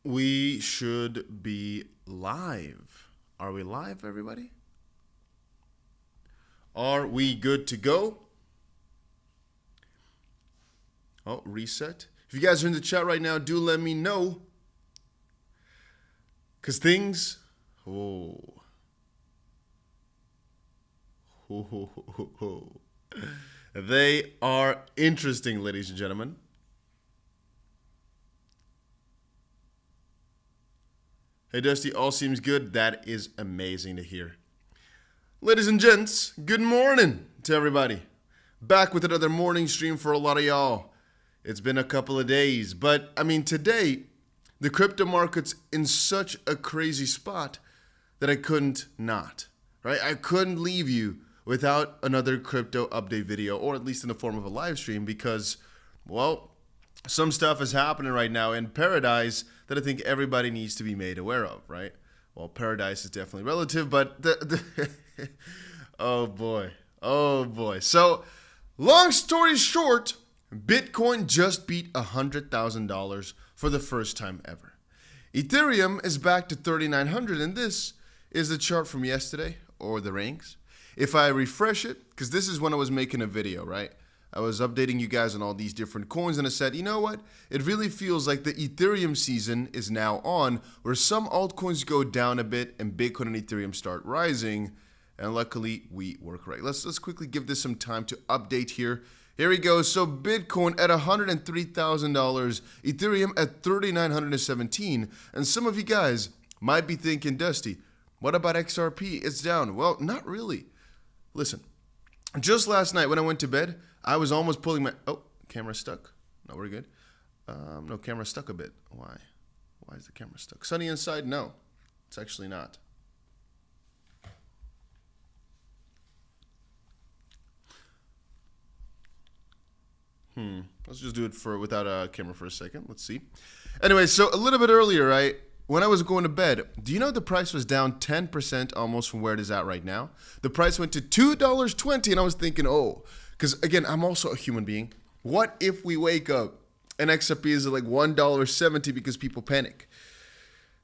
We should be live. Are we live, everybody? Are we good to go? Oh, reset. If you guys are in the chat right now, do let me know. Because things, they are interesting, ladies and gentlemen. Hey, Dusty, all seems good. That is amazing to hear. Ladies and gents, good morning to everybody. Back with another morning stream for a lot of y'all. It's been a couple of days, but I mean, today, the crypto market's in such a crazy spot that I couldn't not, right? I couldn't leave you without another crypto update video, or at least in the form of a live stream, because, well, some stuff is happening right now in paradise that I think everybody needs to be made aware of, right? Well, paradise is definitely relative, but oh boy. So, long story short, Bitcoin just beat $100,000 for the first time ever. Ethereum is back to 3,900, and this is the chart from yesterday, or the ranks. If I refresh it, because this is when I was making a video, right? I was updating you guys on all these different coins, and I said, you know what? It really feels like the Ethereum season is now on, where some altcoins go down a bit and Bitcoin and Ethereum start rising, and luckily we were correct. Let's quickly give this some time to update here. Here we go. So Bitcoin at $103,000, Ethereum at $3,917, and some of you guys might be thinking, Dusty, what about XRP? It's down. Well, not really. Listen, just last night when I went to bed, I was almost pulling my... Oh, camera stuck. No, we're good. No, camera stuck a bit. Why? Why is the camera stuck? Sunny inside? No, it's actually not. Let's just do it without a camera for a second. Let's see. Anyway, so a little bit earlier, right? When I was going to bed, do you know the price was down 10% almost from where it is at right now? The price went to $2.20, and I was thinking, oh, because again, I'm also a human being. What if we wake up and XRP is at like $1.70 because people panic?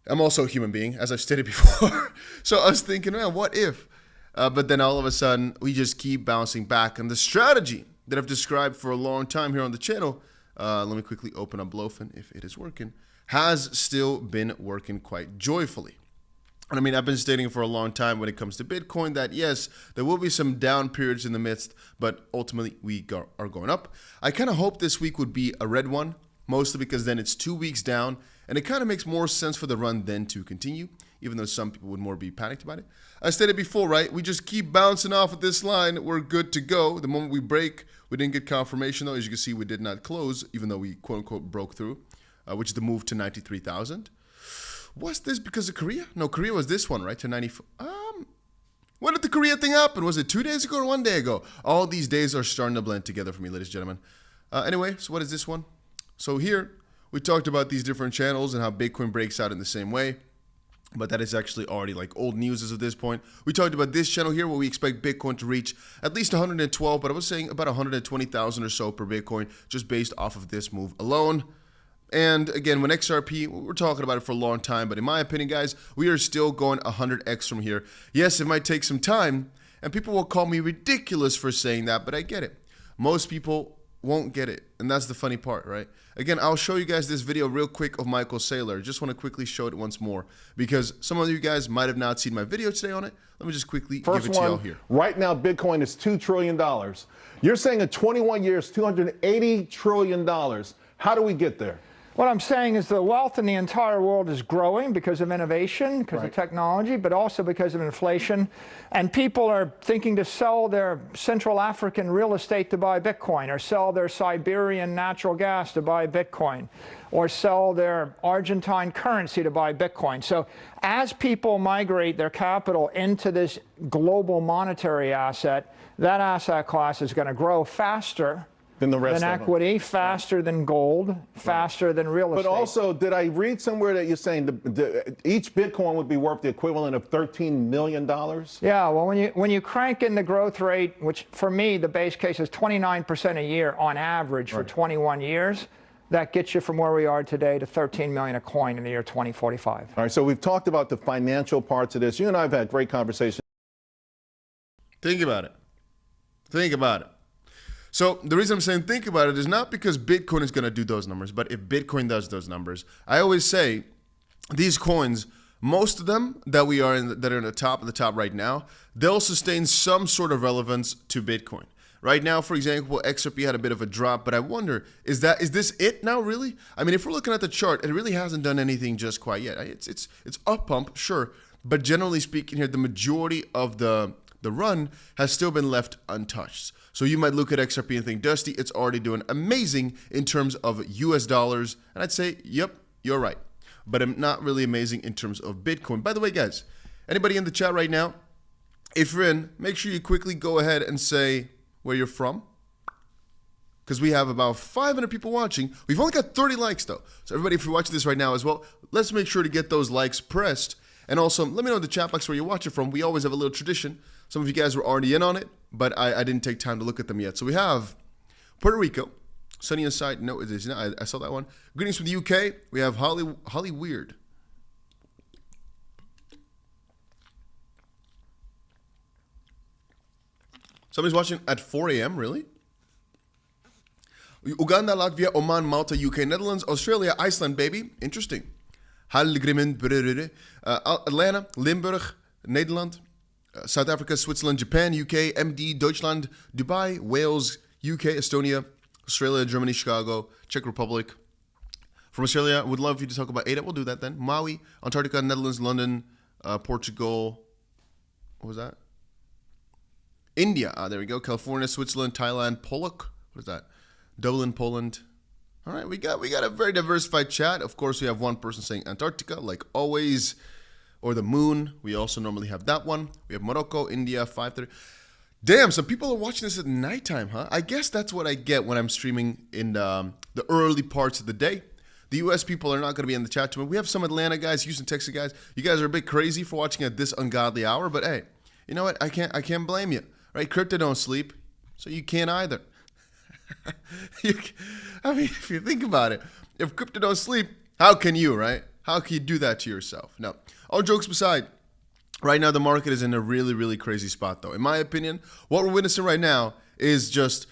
I'm also a human being, as I've stated before. So I was thinking, man, what if? But then all of a sudden, we just keep bouncing back. And the strategy that I've described for a long time here on the channel, let me quickly open up 𝗏𝗏 if it is working, has still been working quite joyfully. And I mean, I've been stating for a long time when it comes to Bitcoin that yes, there will be some down periods in the midst, but ultimately we are going up. I kind of hope this week would be a red one, mostly because then it's 2 weeks down, and it kind of makes more sense for the run then to continue, even though some people would more be panicked about it. I stated before, right, we just keep bouncing off of this line, we're good to go. The moment we break, we didn't get confirmation though. As you can see, we did not close, even though we quote unquote broke through, which is the move to 93,000. Was this because of Korea? No, Korea was this one, right? To 94. When did the Korea thing happen? Was it 2 days ago or 1 day ago? All these days are starting to blend together for me, ladies and gentlemen. Anyway, so what is this one? So here, we talked about these different channels and how Bitcoin breaks out in the same way. But that is actually already like old news as of this point. We talked about this channel here where we expect Bitcoin to reach at least 112, but I was saying about 120,000 or so per Bitcoin just based off of this move alone. And again, when XRP, we're talking about it for a long time, but in my opinion, guys, we are still going 100x from here. Yes, it might take some time, and people will call me ridiculous for saying that, but I get it. Most people won't get it, and that's the funny part, right? Again, I'll show you guys this video real quick of Michael Saylor. Just want to quickly show it once more, because some of you guys might have not seen my video today on it. Let me just quickly give it to y'all here. Right now, Bitcoin is $2 trillion. You're saying in 21 years, $280 trillion. How do we get there? What I'm saying is the wealth in the entire world is growing because of innovation, because of technology, but also because of inflation. And people are thinking to sell their Central African real estate to buy Bitcoin, or sell their Siberian natural gas to buy Bitcoin, or sell their Argentine currency to buy Bitcoin. So as people migrate their capital into this global monetary asset, that asset class is going to grow faster than the rest than of equity, faster than gold, faster than real estate. But also, did I read somewhere that you're saying each Bitcoin would be worth the equivalent of $13 million? Yeah, well, when you crank in the growth rate, which for me, the base case is 29% a year on average for 21 years, that gets you from where we are today to 13 million a coin in the year 2045. All right, so we've talked about the financial parts of this. You and I have had great conversations. Think about it. Think about it. So the reason I'm saying think about it is not because Bitcoin is going to do those numbers, but if Bitcoin does those numbers. I always say these coins, most of them that that are in the top right now, they'll sustain some sort of relevance to Bitcoin. Right now, for example, XRP had a bit of a drop, but I wonder, is this it now, really? I mean, if we're looking at the chart, it really hasn't done anything just quite yet. It's up pump, sure, but generally speaking here, the majority of the run has still been left untouched. So you might look at XRP and think, Dusty, it's already doing amazing in terms of US dollars, and I'd say, yep, you're right. But I'm not really amazing in terms of Bitcoin. By the way, guys, anybody in the chat right now, if you're in, make sure you quickly go ahead and say where you're from, because we have about 500 people watching. We've only got 30 likes though. So everybody, if you're watching this right now as well, let's make sure to get those likes pressed. And also, let me know in the chat box where you're watching from. We always have a little tradition. Some of you guys were already in on it, but I didn't take time to look at them yet. So we have Puerto Rico, sunny inside. No, it is not. I saw that one. Greetings from the UK. We have Holly Weird. Somebody's watching at 4 a.m., really? Uganda, Latvia, Oman, Malta, UK, Netherlands, Australia, Iceland, baby. Interesting. Atlanta, Limburg, Nederland, South Africa, Switzerland, Japan, UK, MD, Deutschland, Dubai, Wales, UK, Estonia, Australia, Germany, Chicago, Czech Republic. From Australia, would love you to talk about ADA. We'll do that then. Maui, Antarctica, Netherlands, London, Portugal. What was that? India, there we go. California, Switzerland, Thailand, Polak. What is that? Dublin, Poland. All right, we got a very diversified chat. Of course, we have one person saying Antarctica, like always, or the moon. We also normally have that one. We have Morocco, India, 5:30. Damn, some people are watching this at nighttime, huh? I guess that's what I get when I'm streaming in the early parts of the day. The U.S. people are not going to be in the chat too much. We have some Atlanta guys, Houston, Texas guys. You guys are a bit crazy for watching at this ungodly hour, but hey, you know what? I can't blame you. Right, crypto don't sleep, so you can't either. I mean, if you think about it, if crypto don't sleep, how can you, right? How can you do that to yourself? No, all jokes aside, right now the market is in a really, really crazy spot, though. In my opinion, what we're witnessing right now is just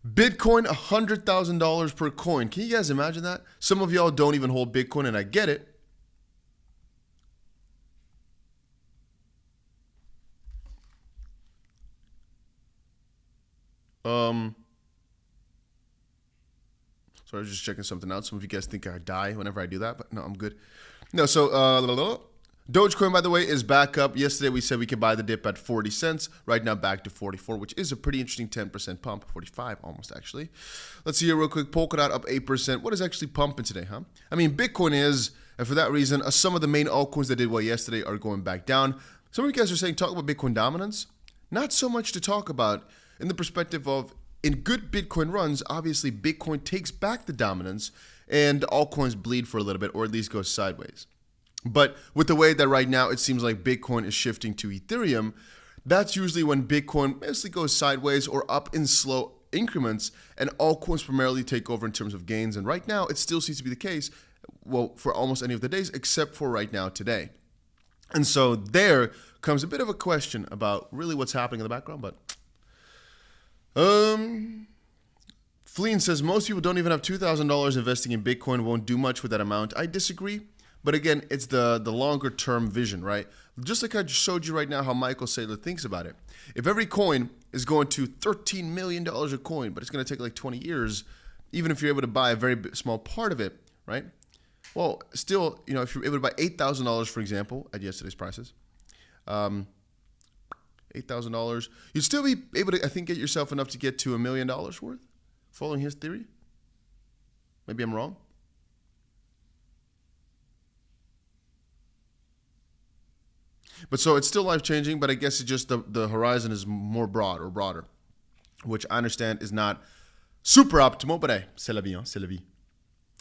Bitcoin, $100,000 per coin. Can you guys imagine that? Some of y'all don't even hold Bitcoin, and I get it. Sorry, I was just checking something out. Some of you guys think I die whenever I do that, but no, I'm good. No, so Dogecoin, by the way, is back up. Yesterday we said we could buy the dip at 40 cents. Right now back to 44, which is a pretty interesting 10% pump. 45 almost, actually. Let's see here real quick. Polkadot up 8%. What is actually pumping today, huh? I mean, Bitcoin is, and for that reason, some of the main altcoins that did well yesterday are going back down. Some of you guys are saying, talk about Bitcoin dominance. Not so much to talk about in the perspective of, in good Bitcoin runs, obviously Bitcoin takes back the dominance and altcoins bleed for a little bit, or at least go sideways. But with the way that right now it seems like Bitcoin is shifting to Ethereum, that's usually when Bitcoin mostly goes sideways or up in slow increments, and altcoins primarily take over in terms of gains. And right now it still seems to be the case, well, for almost any of the days except for right now today. And so there comes a bit of a question about really what's happening in the background, but Fleen says most people don't even have $2,000 investing in Bitcoin, won't do much with that amount. I disagree, but again, it's the longer term vision, right? Just like I just showed you right now how Michael Saylor thinks about it. If every coin is going to $13 million a coin, but it's going to take like 20 years, even if you're able to buy a very small part of it, right? Well, still, you know, if you're able to buy $8,000, for example, at yesterday's prices, $8,000, you'd still be able to, I think, get yourself enough to get to $1 million worth, following his theory. Maybe I'm wrong. But so it's still life-changing, but I guess it's just the horizon is more broader, which I understand is not super optimal, but hey, c'est la vie, hein, c'est la vie.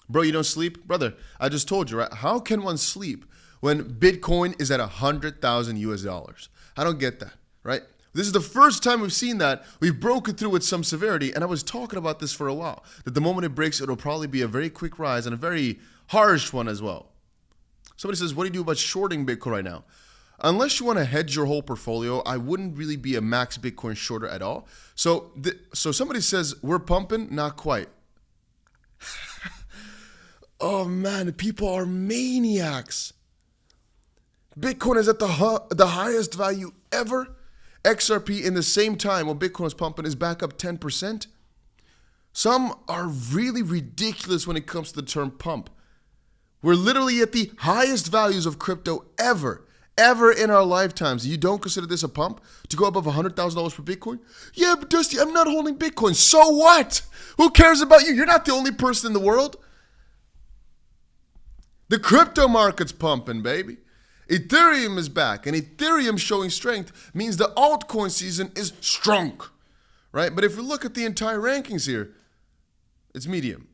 Bro, you don't sleep? Brother, I just told you, right? How can one sleep when Bitcoin is at 100,000 US dollars? I don't get that, right? This is the first time we've seen that. We've broken through with some severity, and I was talking about this for a while, that the moment it breaks, it'll probably be a very quick rise and a very harsh one as well. Somebody says, what do you do about shorting Bitcoin right now? Unless you want to hedge your whole portfolio, I wouldn't really be a max Bitcoin shorter at all. So somebody says, we're pumping? Not quite. Oh man, people are maniacs. Bitcoin is at the highest value ever. XRP in the same time when Bitcoin was pumping is back up 10%. Some are really ridiculous when it comes to the term pump. We're literally at the highest values of crypto ever in our lifetimes. You don't consider this a pump to go above $100,000 per Bitcoin? Yeah, but Dusty, I'm not holding Bitcoin. So what? Who cares about you? You're not the only person in the world. The crypto market's pumping, baby. Ethereum is back, and Ethereum showing strength means the altcoin season is strong, right? But if we look at the entire rankings here, it's medium.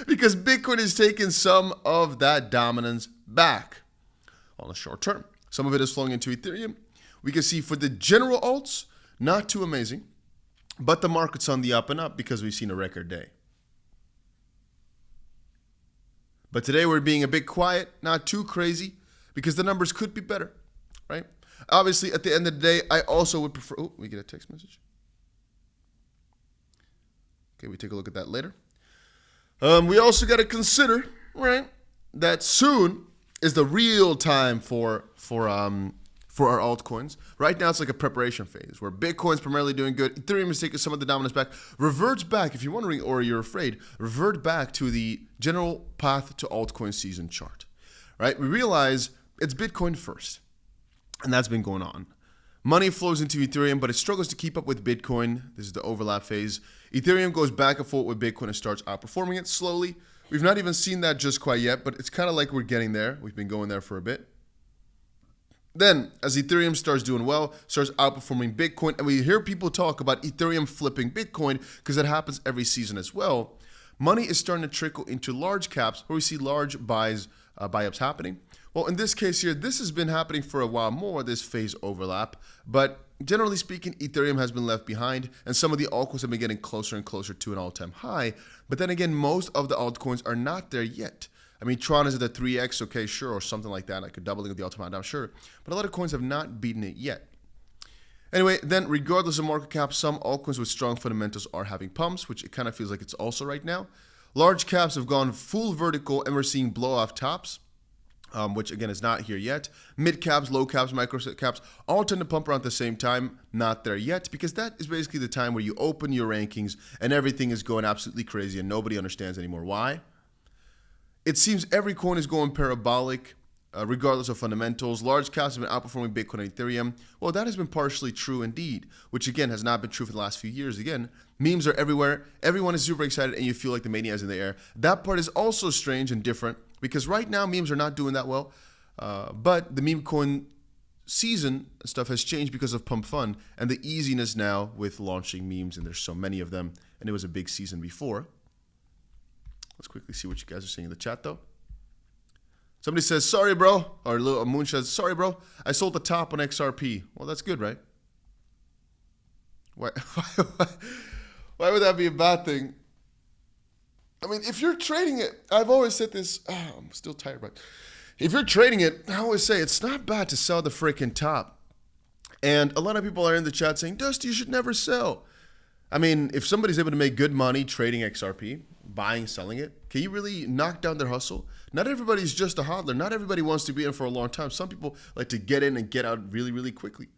Because Bitcoin is taking some of that dominance back on the short term. Some of it is flowing into Ethereum. We can see for the general alts, not too amazing, but the market's on the up and up because we've seen a record day. But today we're being a bit quiet, not too crazy, because the numbers could be better, right? Obviously, at the end of the day, I also would prefer... Oh, we get a text message. Okay, we take a look at that later. We also got to consider, right, that soon is the real time for our altcoins. Right now, it's like a preparation phase where Bitcoin's primarily doing good. Ethereum is taking some of the dominance back. Reverts back, if you're wondering or you're afraid, revert back to the general path to altcoin season chart, right? We realize it's Bitcoin first, and that's been going on. Money flows into Ethereum, but it struggles to keep up with Bitcoin. This is the overlap phase. Ethereum goes back and forth with Bitcoin and starts outperforming it slowly. We've not even seen that just quite yet, but it's kind of like we're getting there. We've been going there for a bit. Then, as Ethereum starts doing well, starts outperforming Bitcoin, and we hear people talk about Ethereum flipping Bitcoin because it happens every season as well. Money is starting to trickle into large caps where we see large buy-ups happening. Well, in this case here, this has been happening for a while more, this phase overlap. But generally speaking, Ethereum has been left behind, and some of the altcoins have been getting closer and closer to an all-time high. But then again, most of the altcoins are not there yet. I mean, Tron is at the 3x, okay, sure, or something like that, like a doubling of the all-time high, I'm sure. But a lot of coins have not beaten it yet. Anyway, then regardless of market cap, some altcoins with strong fundamentals are having pumps, which it kind of feels like it's also right now. Large caps have gone full vertical, and we're seeing blow-off tops. Which again is not here yet. Mid caps, low caps, micro caps all tend to pump around at the same time. Not there yet, because that is basically the time where you open your rankings and everything is going absolutely crazy and nobody understands anymore why. It seems every coin is going parabolic, regardless of fundamentals. Large caps have been outperforming Bitcoin and Ethereum. Well, that has been partially true indeed, which again has not been true for the last few years. Again, memes are everywhere. Everyone is super excited and you feel like the mania is in the air. That part is also strange and different, because right now memes are not doing that well, but the meme coin season stuff has changed because of Pump Fund and the easiness now with launching memes, and there's so many of them, and it was a big season before. Let's quickly see what you guys are saying in the chat though. Somebody says, sorry bro, or Little Moon says, sorry bro, I sold the top on XRP. Well, that's good, right? Why would that be a bad thing? I mean, if you're trading it, I've always said this, I'm still tired, but if you're trading it, I always say it's not bad to sell the freaking top. And a lot of people are in the chat saying, Dusty, you should never sell. I mean, if somebody's able to make good money trading XRP, buying, selling it, can you really knock down their hustle? Not everybody's just a hodler. Not everybody wants to be in for a long time. Some people like to get in and get out really, really quickly.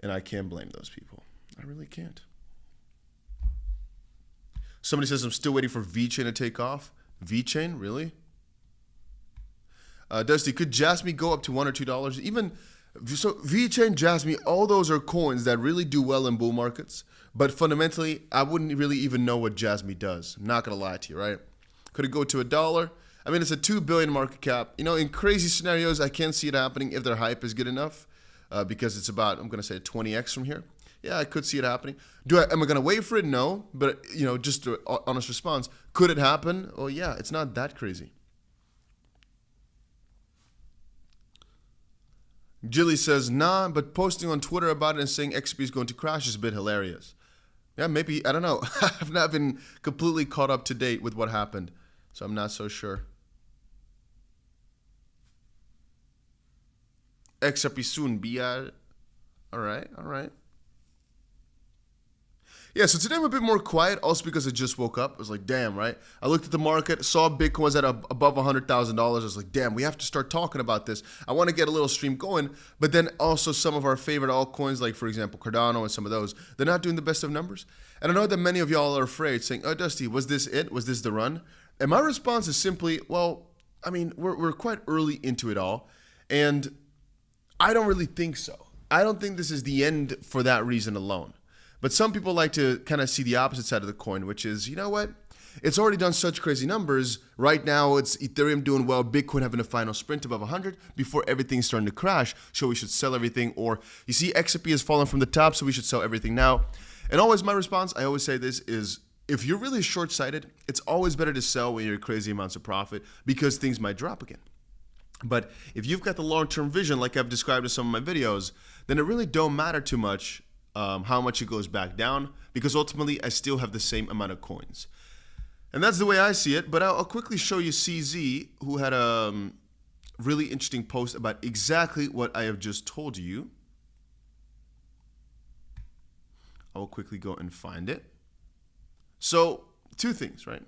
And I can't blame those people. I really can't. Somebody says, I'm still waiting for VeChain to take off. VeChain, really? Dusty, could Jasmy go up to $1 or $2? Even so, VeChain, Jasmy, all those are coins that really do well in bull markets. But fundamentally, I wouldn't really even know what Jasmy does. I'm not going to lie to you, right? Could it go to $1? I mean, it's a $2 billion market cap. You know, in crazy scenarios, I can see it happening if their hype is good enough. Because it's about, I'm going to say 20x from here. Yeah, I could see it happening. Am I going to wait for it? No. But, you know, just an honest response. Could it happen? Oh, yeah, it's not that crazy. Jilly says, nah, but posting on Twitter about it and saying XRP is going to crash is a bit hilarious. Yeah, maybe, I don't know. I've not been completely caught up to date with what happened, so I'm not so sure. XRP soon, BR. All right. Yeah, so today I'm a bit more quiet, also because I just woke up. I was like, damn, right? I looked at the market, saw Bitcoin was at above $100,000. I was like, damn, we have to start talking about this. I want to get a little stream going, but then also some of our favorite altcoins, like for example, Cardano and some of those, they're not doing the best of numbers. And I know that many of y'all are afraid, saying, oh, Dusty, was this it? Was this the run? And my response is simply, well, I mean, we're quite early into it all, and I don't really think so. I don't think this is the end for that reason alone. But some people like to kind of see the opposite side of the coin, which is, you know what? It's already done such crazy numbers. Right now, it's Ethereum doing well, Bitcoin having a final sprint above 100 before everything's starting to crash. So we should sell everything. Or you see, XRP has fallen from the top, so we should sell everything now. And always my response, I always say this, is if you're really short-sighted, it's always better to sell when you're crazy amounts of profit because things might drop again. But if you've got the long-term vision, like I've described in some of my videos, then it really don't matter too much how much it goes back down, because ultimately I still have the same amount of coins. And that's the way I see it. But I'll quickly show you CZ, who had a really interesting post about exactly what I have just told you. I will quickly go and find it. So two things, right?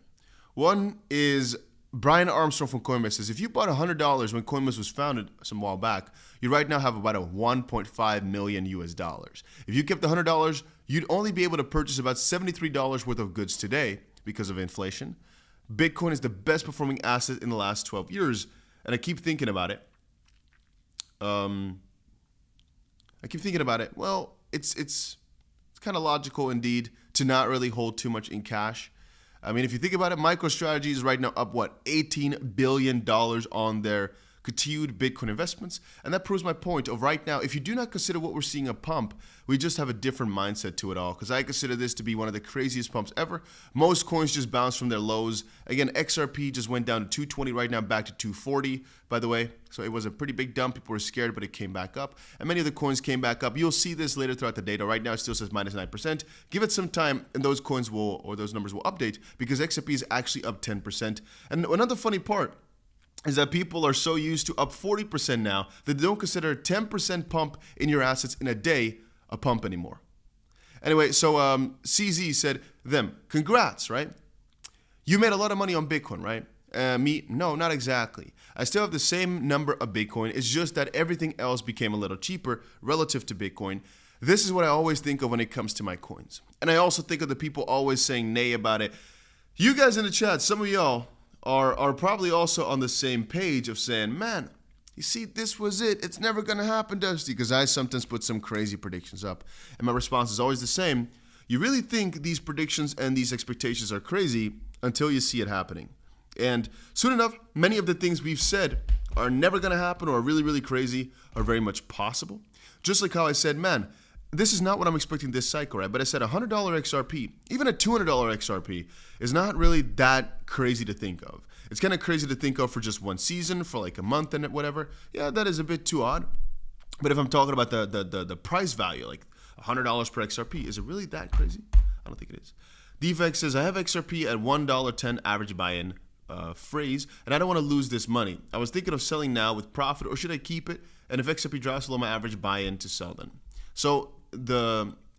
One is Brian Armstrong from Coinbase says, if you bought $100 when Coinbase was founded some while back, you right now have about a 1.5 million US dollars. If you kept the $100, you'd only be able to purchase about $73 worth of goods today because of inflation. Bitcoin is the best performing asset in the last 12 years. And I keep thinking about it. Well, it's kind of logical indeed to not really hold too much in cash. I mean, if you think about it, MicroStrategy is right now up, $18 billion on their continued Bitcoin investments. And that proves my point of right now, if you do not consider what we're seeing a pump, we just have a different mindset to it all. Because I consider this to be one of the craziest pumps ever. Most coins just bounced from their lows. Again, XRP just went down to 220 right now, back to 240, by the way. So it was a pretty big dump. People were scared, but it came back up. And many of the coins came back up. You'll see this later throughout the data. Right now, it still says minus 9%. Give it some time, and those coins will, or those numbers will update, because XRP is actually up 10%. And another funny part is that people are so used to up 40% now that they don't consider a 10% pump in your assets in a day a pump anymore. Anyway, so CZ said, congrats, right? You made a lot of money on Bitcoin, right? Me, no, not exactly. I still have the same number of Bitcoin. It's just that everything else became a little cheaper relative to Bitcoin. This is what I always think of when it comes to my coins. And I also think of the people always saying nay about it. You guys in the chat, some of y'all are probably also on the same page of saying, man, you see, this was it. It's never going to happen, Dusty, because I sometimes put some crazy predictions up. And my response is always the same. You really think these predictions and these expectations are crazy until you see it happening. And soon enough, many of the things we've said are never going to happen or are really, really crazy are very much possible. Just like how I said, man, this is not what I'm expecting this cycle, right? But I said $100 XRP, even a $200 XRP is not really that crazy to think of. It's kind of crazy to think of for just one season, for like a month and whatever. Yeah, that is a bit too odd. But if I'm talking about the price value, like $100 per XRP, is it really that crazy? I don't think it is. DFX says, I have XRP at $1.10 average buy-in phrase, and I don't want to lose this money. I was thinking of selling now with profit, or should I keep it? And if XRP drops below my average buy-in, to sell then. So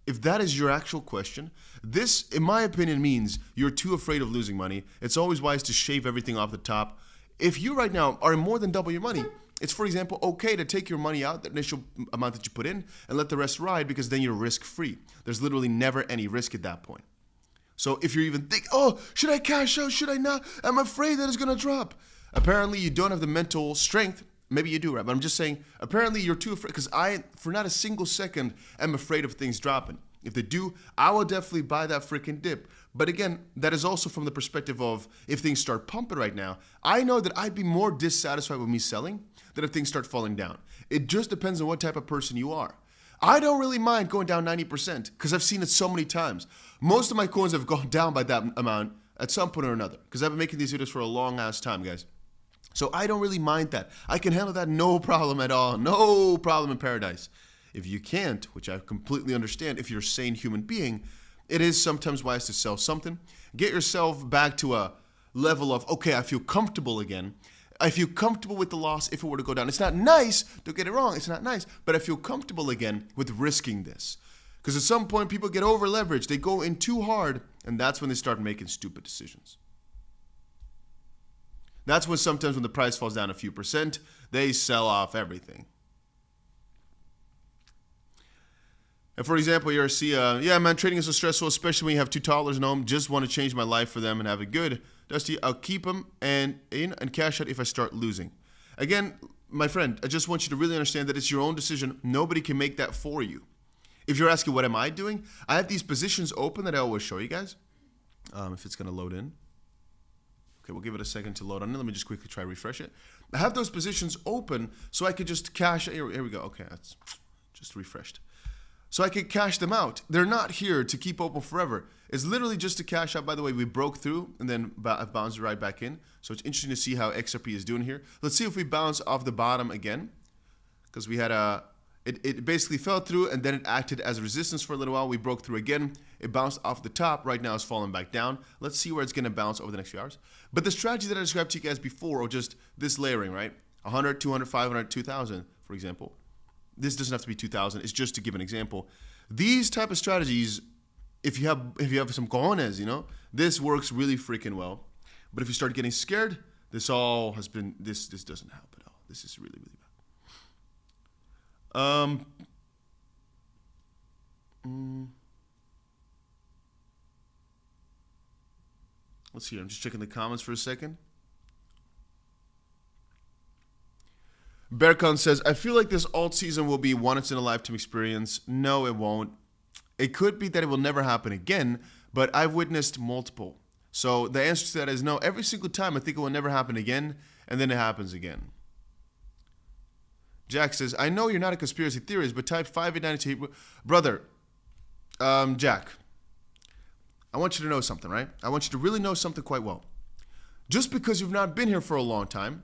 if that is your actual question, this, in my opinion, means you're too afraid of losing money. It's always wise to shave everything off the top. If you right now are more than double your money, it's, for example, okay to take your money out, the initial amount that you put in, and let the rest ride, because then you're risk-free. There's literally never any risk at that point. So if you're even thinking, oh, should I cash out? Should I not? I'm afraid that it's going to drop. Apparently, you don't have the mental strength. Maybe you do, right? But I'm just saying, apparently you're too afraid, because I, for not a single second, am afraid of things dropping. If they do, I will definitely buy that freaking dip. But again, that is also from the perspective of if things start pumping right now, I know that I'd be more dissatisfied with me selling than if things start falling down. It just depends on what type of person you are. I don't really mind going down 90% because I've seen it so many times. Most of my coins have gone down by that amount at some point or another, because I've been making these videos for a long ass time, guys. So I don't really mind that. I can handle that no problem at all. No problem in paradise. If you can't, which I completely understand, if you're a sane human being, it is sometimes wise to sell something. Get yourself back to a level of, okay, I feel comfortable again. I feel comfortable with the loss if it were to go down. It's not nice, don't get it wrong, it's not nice, but I feel comfortable again with risking this. Because at some point, people get over leveraged. They go in too hard, and that's when they start making stupid decisions. That's when sometimes when the price falls down a few percent, they sell off everything. And for example, you're yeah, man, trading is so stressful, especially when you have $2 in home. Just want to change my life for them and have it good. Dusty, I'll keep them and cash out if I start losing. Again, my friend, I just want you to really understand that it's your own decision. Nobody can make that for you. If you're asking what am I doing, I have these positions open that I always show you guys. If it's going to load in. Okay, we'll give it a second to load on. Let me just quickly try to refresh it. I have those positions open so I could just cash. Here we go. Okay, that's just refreshed. So I could cash them out. They're not here to keep open forever. It's literally just to cash out. By the way, we broke through and then bounced right back in. So it's interesting to see how XRP is doing here. Let's see if we bounce off the bottom again. Because we had it basically fell through and then it acted as resistance for a little while. We broke through again. It bounced off the top. Right now it's falling back down. Let's see where it's going to bounce over the next few hours. But the strategy that I described to you guys before, or just this layering, right? 100, 200, 500, 2,000, for example. This doesn't have to be 2,000. It's just to give an example. These type of strategies, if you have some cojones, you know, this works really freaking well. But if you start getting scared, this doesn't help at all. This is really, really bad. Let's see. I'm just checking the comments for a second. Bearcon says, I feel like this alt season will be once in a lifetime experience. No, it won't. It could be that it will never happen again, but I've witnessed multiple. So the answer to that is no. Every single time I think it will never happen again, and then it happens again. Jack says, I know you're not a conspiracy theorist, but type 5892. Brother, Jack, I want you to know something, right? I want you to really know something quite well. Just because you've not been here for a long time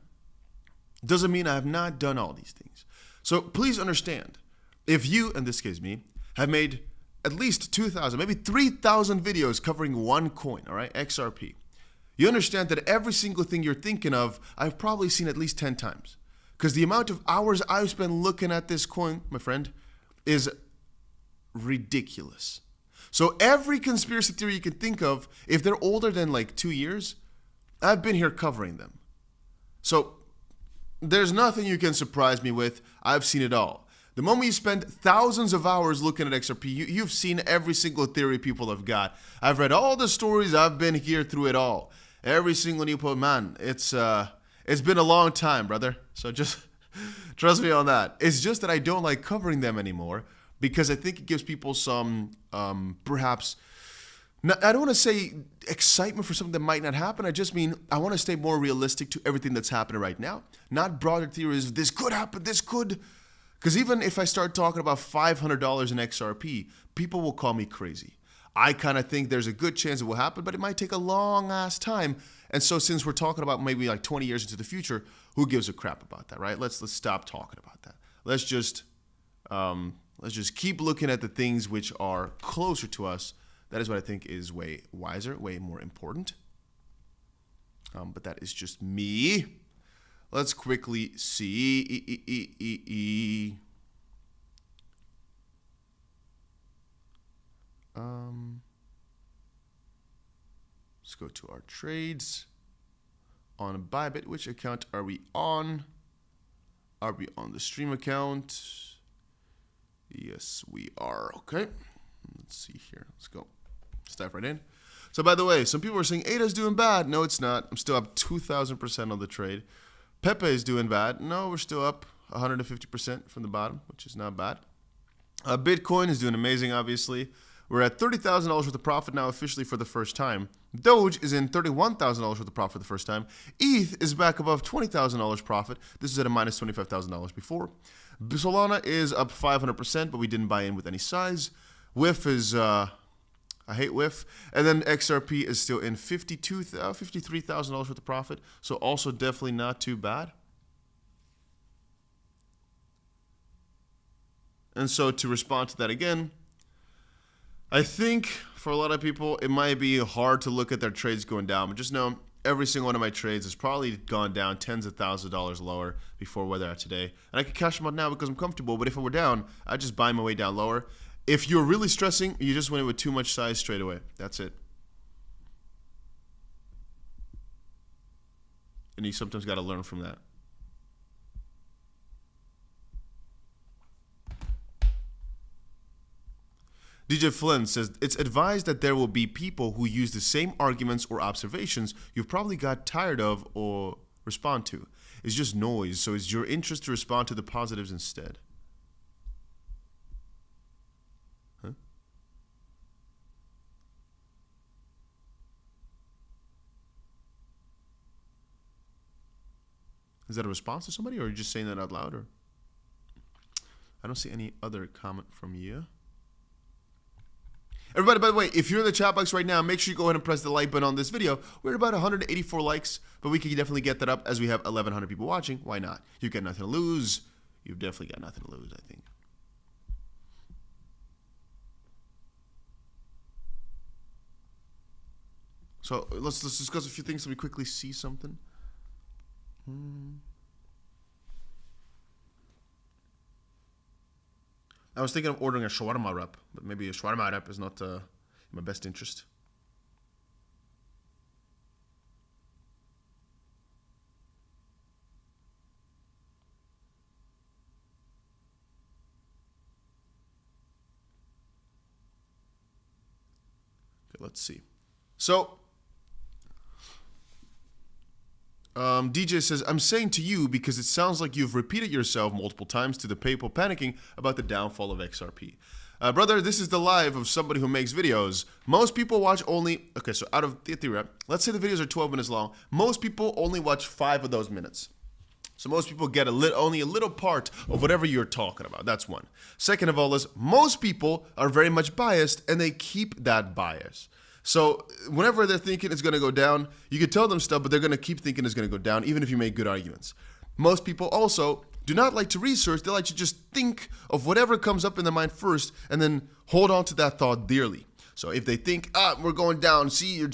doesn't mean I have not done all these things. So please understand, if you, in this case me, have made at least 2,000, maybe 3,000 videos covering one coin, all right, XRP, you understand that every single thing you're thinking of, I've probably seen at least 10 times. Because the amount of hours I've spent looking at this coin, my friend, is ridiculous. So every conspiracy theory you can think of, if they're older than like 2 years, I've been here covering them. So there's nothing you can surprise me with. I've seen it all. The moment you spend thousands of hours looking at XRP, you've seen every single theory people have got. I've read all the stories. I've been here through it all. Every single new post, man, it's been a long time, brother. So just trust me on that. It's just that I don't like covering them anymore because I think it gives people some, perhaps, I don't want to say excitement for something that might not happen. I just mean I want to stay more realistic to everything that's happening right now. Not broader theories, this could happen, this could. Because even if I start talking about $500 in XRP, people will call me crazy. I kind of think there's a good chance it will happen, but it might take a long ass time. And so since we're talking about maybe like 20 years into the future, who gives a crap about that, right? Let's stop talking about that. Let's just keep looking at the things which are closer to us. That is what I think is way wiser, way more important. But that is just me. Let's quickly see. Let's go to our trades. On Bybit, which account are we on? Are we on the stream account? Yes, we are. Okay. Let's see here. Let's go. Let's dive right in. So by the way, some people are saying ADA's doing bad. No, it's not. I'm still up 2,000% on the trade. Pepe is doing bad. No, we're still up 150% from the bottom, which is not bad. Bitcoin is doing amazing, obviously. We're at $30,000 worth of profit now officially for the first time. Doge is in $31,000 worth of profit for the first time. ETH is back above $20,000 profit. This is at a minus $25,000 before. Solana is up 500%, but we didn't buy in with any size. WIF is, I I hate whiff. And then XRP is still in $53,000 worth of profit. So also definitely not too bad. And so to respond to that again, I think for a lot of people, it might be hard to look at their trades going down, but just know every single one of my trades has probably gone down tens of thousands of dollars lower before where they're at today. And I can cash them out now because I'm comfortable, but if it were down, I'd just buy my way down lower. If you're really stressing, you just went in with too much size straight away. That's it. And you sometimes got to learn from that. DJ Flynn says, it's advised that there will be people who use the same arguments or observations you've probably got tired of or respond to. It's just noise, so it's your interest to respond to the positives instead. Huh? Is that a response to somebody, or are you just saying that out loud? Or I don't see any other comment from you. Everybody, by the way, if you're in the chat box right now, make sure you go ahead and press the like button on this video. We're at about 184 likes, but we can definitely get that up as we have 1,100 people watching. Why not? You've got nothing to lose. You've definitely got nothing to lose, I think. So let's discuss a few things so we quickly see something. I was thinking of ordering a shawarma wrap, but maybe a shawarma wrap is not in my best interest. Okay, let's see. So, DJ says, I'm saying to you because it sounds like you've repeated yourself multiple times to the people panicking about the downfall of XRP. Brother, this is the live of somebody who makes videos. Most people watch only, okay, so out of the theory, let's say the videos are 12 minutes long. Most people only watch 5 of those minutes. So most people get only a little part of whatever you're talking about. That's one. Second of all is most people are very much biased and they keep that bias. So whenever they're thinking it's going to go down, you can tell them stuff, but they're going to keep thinking it's going to go down, even if you make good arguments. Most people also do not like to research. They like to just think of whatever comes up in their mind first and then hold on to that thought dearly. So if they think, we're going down, see,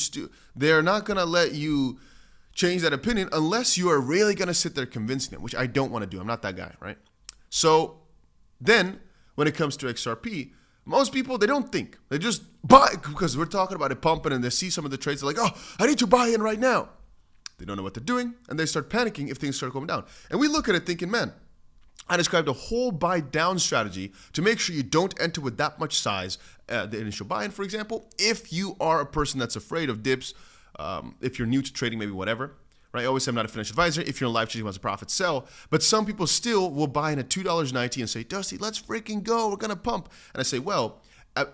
they're not going to let you change that opinion unless you are really going to sit there convincing them, which I don't want to do. I'm not that guy, right? So then when it comes to XRP, most people, they don't think. They just buy because we're talking about it pumping and they see some of the trades. They're like, oh, I need to buy in right now. They don't know what they're doing and they start panicking if things start going down. And we look at it thinking, man, I described a whole buy down strategy to make sure you don't enter with that much size. The initial buy-in, for example, if you are a person that's afraid of dips, if you're new to trading, maybe whatever. Right? I always say I'm not a financial advisor. If you're in live trading, wants a profit, sell. But some people still will buy in at $2.90 and say, Dusty, let's freaking go. We're going to pump. And I say, well,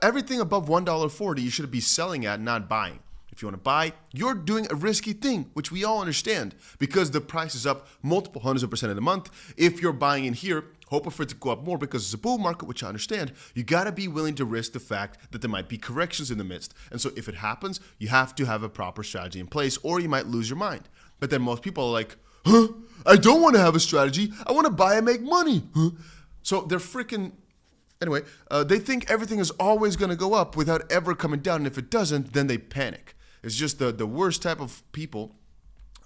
everything above $1.40, you should be selling at, not buying. If you want to buy, you're doing a risky thing, which we all understand because the price is up multiple hundreds of percent in a month. If you're buying in here, hoping for it to go up more because it's a bull market, which I understand, you got to be willing to risk the fact that there might be corrections in the midst. And so if it happens, you have to have a proper strategy in place or you might lose your mind. But then most people are like, huh? I don't want to have a strategy. I want to buy and make money. Huh? So they're freaking, anyway, they think everything is always going to go up without ever coming down. And if it doesn't, then they panic. It's just the worst type of people.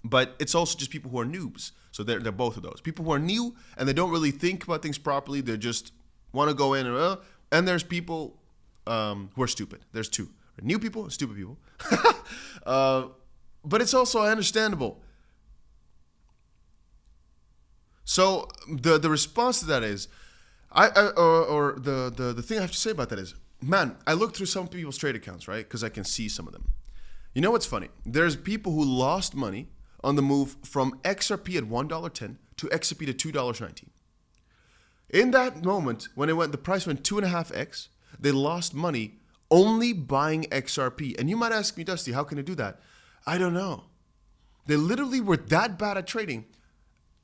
But it's also just people who are noobs. So they're both of those. People who are new and they don't really think about things properly. They just want to go in and there's people who are stupid. There's two. New people and stupid people. But it's also understandable. So the response to that is, the thing I have to say about that is, man, I look through some people's trade accounts, right? Because I can see some of them. You know what's funny? There's people who lost money on the move from XRP at $1.10 to XRP to $2.19. In that moment, when the price went 2.5x, they lost money only buying XRP. And you might ask me, Dusty, how can I do that? I don't know. They literally were that bad at trading.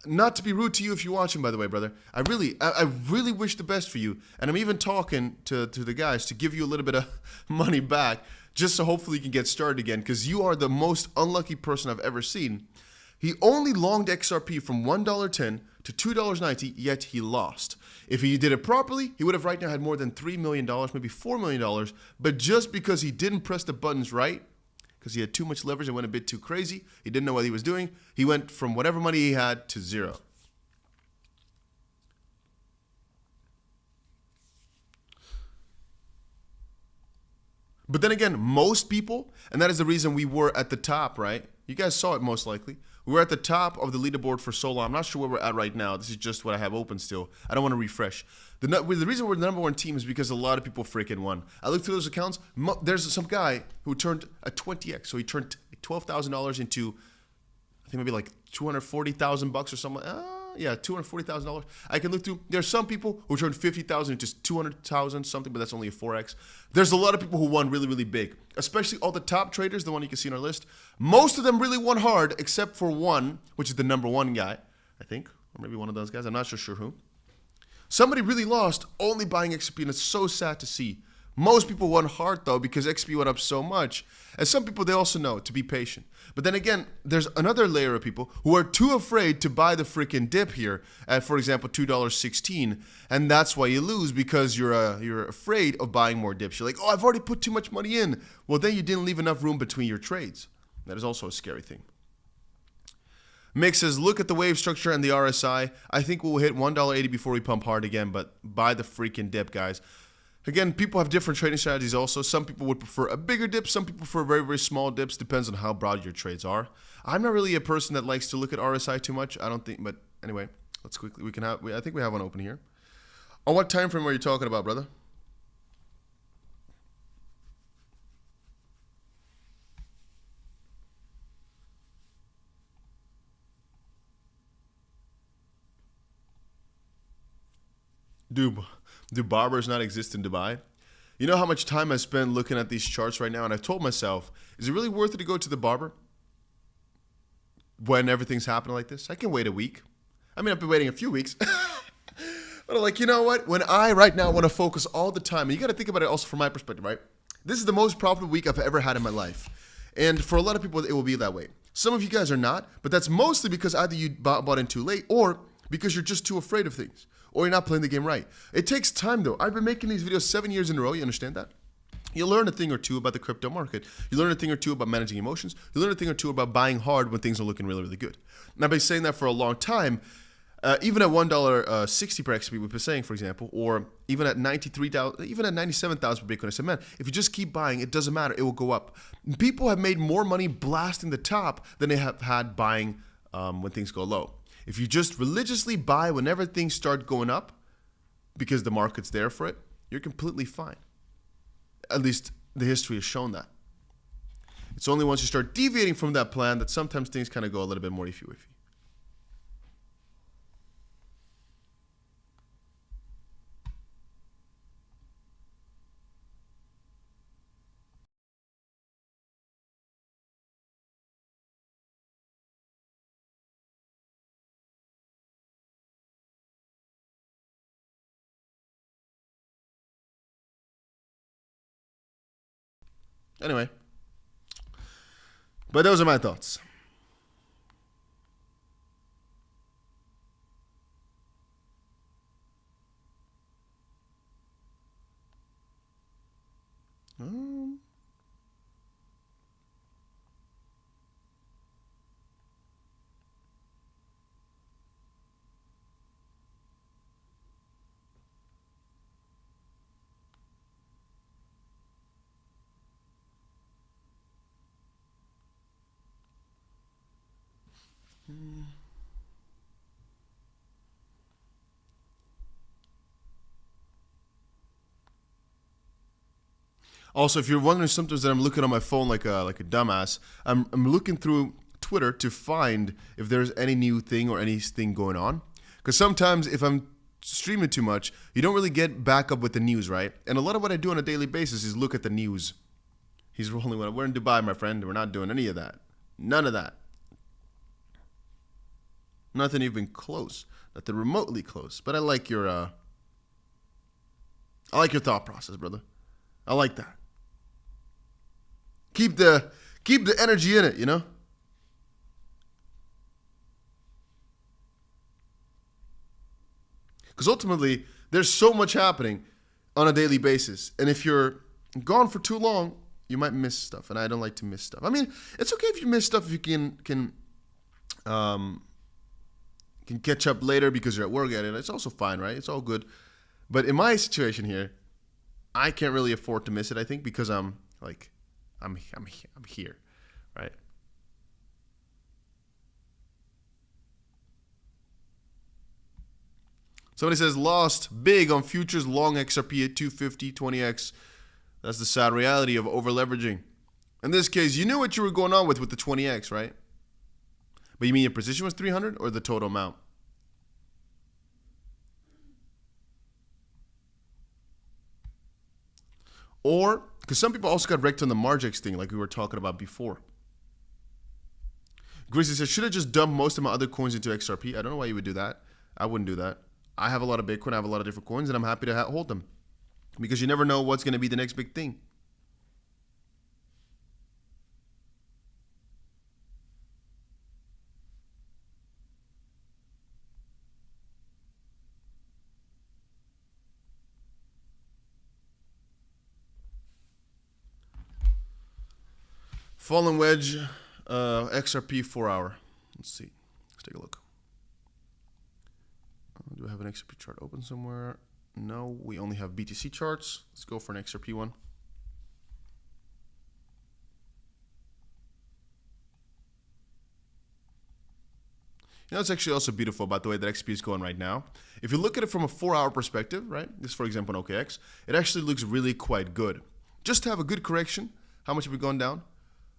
Not to be rude to you if you're watching, by the way, brother. I really wish the best for you. And I'm even talking to the guys to give you a little bit of money back just so hopefully you can get started again, because you are the most unlucky person I've ever seen. He only longed XRP from $1.10 to $2.90, yet he lost. If he did it properly, he would have right now had more than $3 million, maybe $4 million, but just because he didn't press the buttons right, because he had too much leverage and went a bit too crazy, he didn't know what he was doing, he went from whatever money he had to zero. But then again, most people, and that is the reason we were at the top, right? You guys saw it most likely. We were at the top of the leaderboard for Solana. I'm not sure where we're at right now. This is just what I have open still. I don't want to refresh. The reason we're the #1 team is because a lot of people freaking won. I looked through those accounts. There's some guy who turned a 20x. So he turned $12,000 into, I think maybe like 240,000 bucks or something. Yeah, $240,000. I can look through. There's some people who turned 50,000 into 200,000 something, but that's only a 4x. There's a lot of people who won really, really big, especially all the top traders, the one you can see on our list. Most of them really won hard, except for one, which is the #1 guy, I think, or maybe one of those guys. I'm not so sure who. Somebody really lost only buying XP, and it's so sad to see. Most people won hard though because XP went up so much. And some people, they also know to be patient. But then again, there's another layer of people who are too afraid to buy the freaking dip here at, for example, $2.16. And that's why you lose, because you're afraid of buying more dips. You're like, oh, I've already put too much money in. Well, then you didn't leave enough room between your trades. That is also a scary thing. Mick says, look at the wave structure and the RSI. I think we'll hit $1.80 before we pump hard again, but buy the freaking dip, guys. Again, people have different trading strategies also. Some people would prefer a bigger dip. Some people prefer very, very small dips. Depends on how broad your trades are. I'm not really a person that likes to look at RSI too much. I don't think, but anyway, let's quickly, I think we have one open here. On what time frame are you talking about, brother? Do barbers not exist in Dubai? You know how much time I spend looking at these charts right now, and I've told myself, is it really worth it to go to the barber when everything's happening like this? I can wait a week. I mean, I've been waiting a few weeks. But I'm like, you know what? When I right now want to focus all the time, and you got to think about it also from my perspective, right? This is the most profitable week I've ever had in my life. And for a lot of people, it will be that way. Some of you guys are not, but that's mostly because either you bought in too late or because you're just too afraid of things. Or you're not playing the game right. It takes time though. I've been making these videos 7 years in a row. You understand that? You learn a thing or two about the crypto market. You learn a thing or two about managing emotions. You learn a thing or two about buying hard when things are looking really, really good. And I've been saying that for a long time. Even at $1.60 per XP, we've been saying, for example, or even at 93,000, even at 97,000 per Bitcoin, I said, man, if you just keep buying, it doesn't matter. It will go up. People have made more money blasting the top than they have had buying when things go low. If you just religiously buy whenever things start going up, because the market's there for it, you're completely fine. At least the history has shown that. It's only once you start deviating from that plan that sometimes things kind of go a little bit more iffy-wiffy. Anyway, but those are my thoughts. Also, if you're wondering sometimes that I'm looking on my phone like a dumbass, I'm looking through Twitter to find if there's any new thing or anything going on. Because sometimes if I'm streaming too much, you don't really get back up with the news, right? And a lot of what I do on a daily basis is look at the news. He's rolling with it. We're in Dubai, my friend. We're not doing any of that. None of that. Nothing even close. Nothing remotely close. But I like your thought process, brother. I like that. Keep the energy in it, you know? Because ultimately, there's so much happening on a daily basis. And if you're gone for too long, you might miss stuff. And I don't like to miss stuff. I mean, it's okay if you miss stuff if you can catch up later because you're at work at it. It's also fine, right? It's all good. But in my situation here, I can't really afford to miss it, I think, because I'm here, right? Somebody says lost big on futures long XRP at 250, 20x. That's the sad reality of over leveraging. In this case, you knew what you were going on with the 20x, right? But you mean your position was 300 or the total amount? Or, because some people also got wrecked on the Margex thing like we were talking about before. Greasy says, should I just dump most of my other coins into XRP? I don't know why you would do that. I wouldn't do that. I have a lot of Bitcoin. I have a lot of different coins, and I'm happy to hold them. Because you never know what's going to be the next big thing. Fallen Wedge, XRP 4 hour. Let's see. Let's take a look. Do I have an XRP chart open somewhere? No, we only have BTC charts. Let's go for an XRP one. You know, it's actually also beautiful about the way that XP is going right now. If you look at it from a 4-hour perspective, right? This, for example, on OKX, it actually looks really quite good. Just to have a good correction, how much have we gone down?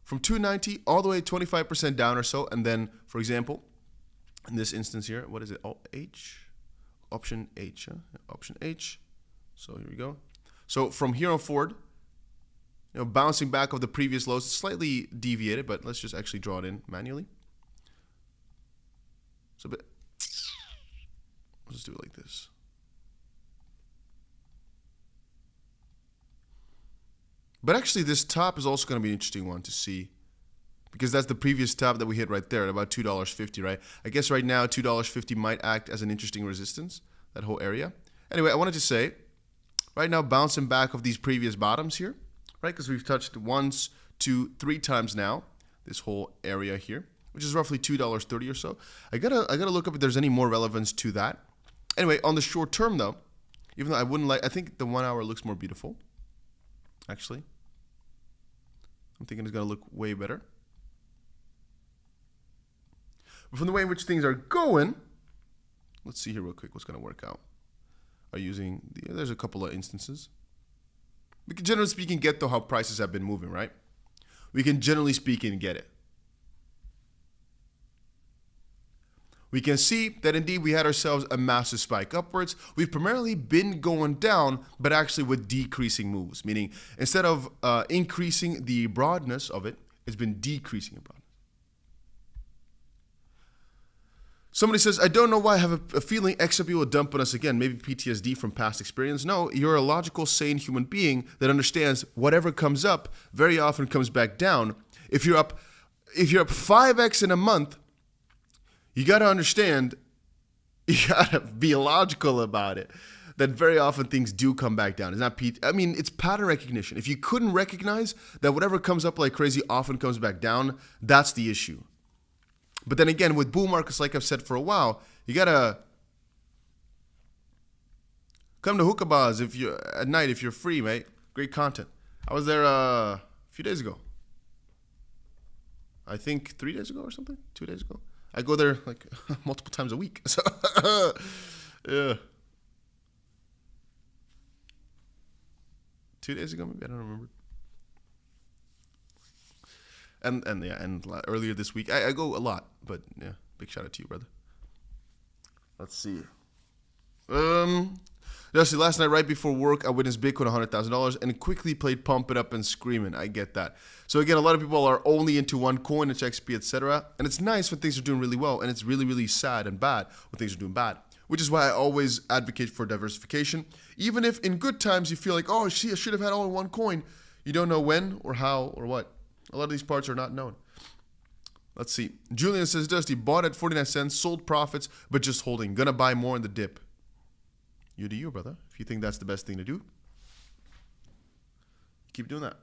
From 290 all the way 25% down or so. And then, for example, in this instance here, what is it? H? Option H, huh? Option H. So here we go. So from here on forward, you know, bouncing back of the previous lows, slightly deviated, but let's just actually draw it in manually. So let's do it like this. But actually, this top is also going to be an interesting one to see, because that's the previous top that we hit right there at about $2.50, right? I guess right now $2.50 might act as an interesting resistance, that whole area. Anyway, I wanted to say, right now bouncing back of these previous bottoms here, right? Because we've touched once, 2, 3 times now this whole area here, which is roughly $2.30 or so. I gotta look up if there's any more relevance to that. Anyway, on the short term though, even though I think the 1 hour looks more beautiful. Actually, I'm thinking it's gonna look way better. But from the way in which things are going, let's see here real quick what's going to work out. There's a couple of instances. We can, generally speaking, get though how prices have been moving, right? We can, generally speaking, get it. We can see that indeed we had ourselves a massive spike upwards. We've primarily been going down, but actually with decreasing moves, meaning instead of increasing the broadness of it, it's been decreasing in broadness. Somebody says, I don't know why I have a feeling XRP will dump on us again. Maybe PTSD from past experience. No, you're a logical, sane human being that understands whatever comes up very often comes back down. If you're up 5x in a month, you got to understand, you got to be logical about it, that very often things do come back down. It's not it's pattern recognition. If you couldn't recognize that whatever comes up like crazy often comes back down, that's the issue. But then again, with bull markets, like I've said for a while, you gotta come to 𝗕𝗂𝗪𝗔𝗥𝗑 at night if you're free, mate. Great content. I was there a few days ago. I think 3 days ago or something. 2 days ago. I go there like multiple times a week. So yeah. 2 days ago, maybe, I don't remember. And earlier this week, I go a lot, but yeah, big shout out to you, brother. Let's see. Dusty, last night right before work, I witnessed Bitcoin $100,000 and quickly played Pump It Up and Screaming. I get that. So again, a lot of people are only into one coin, it's XP, etc. And it's nice when things are doing really well, and it's really, really sad and bad when things are doing bad. Which is why I always advocate for diversification. Even if in good times you feel like, oh, I should have had all in one coin. You don't know when or how or what. A lot of these parts are not known. Let's see. Julian says, Dusty, bought at 49 cents, sold profits, but just holding. Gonna buy more in the dip. You do you, brother. If you think that's the best thing to do, keep doing that.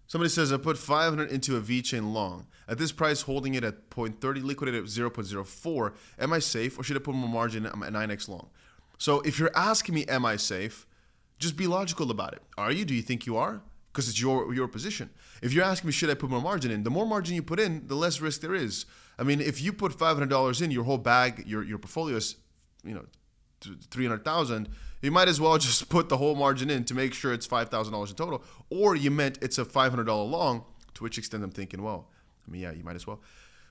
Somebody says, I put 500 into a V-chain long. At this price, holding it at 0.30, liquidated at 0.04. Am I safe, or should I put more margin at 9x long? So if you're asking me, am I safe, just be logical about it. Are you? Do you think you are? Because it's your position. If you're asking me, should I put more margin in? The more margin you put in, the less risk there is. I mean, if you put $500 in, your whole bag, your portfolio is, 300,000. You might as well just put the whole margin in to make sure it's $5,000 in total. Or you meant it's a $500 long, to which extent I'm thinking, well, I mean, yeah, you might as well.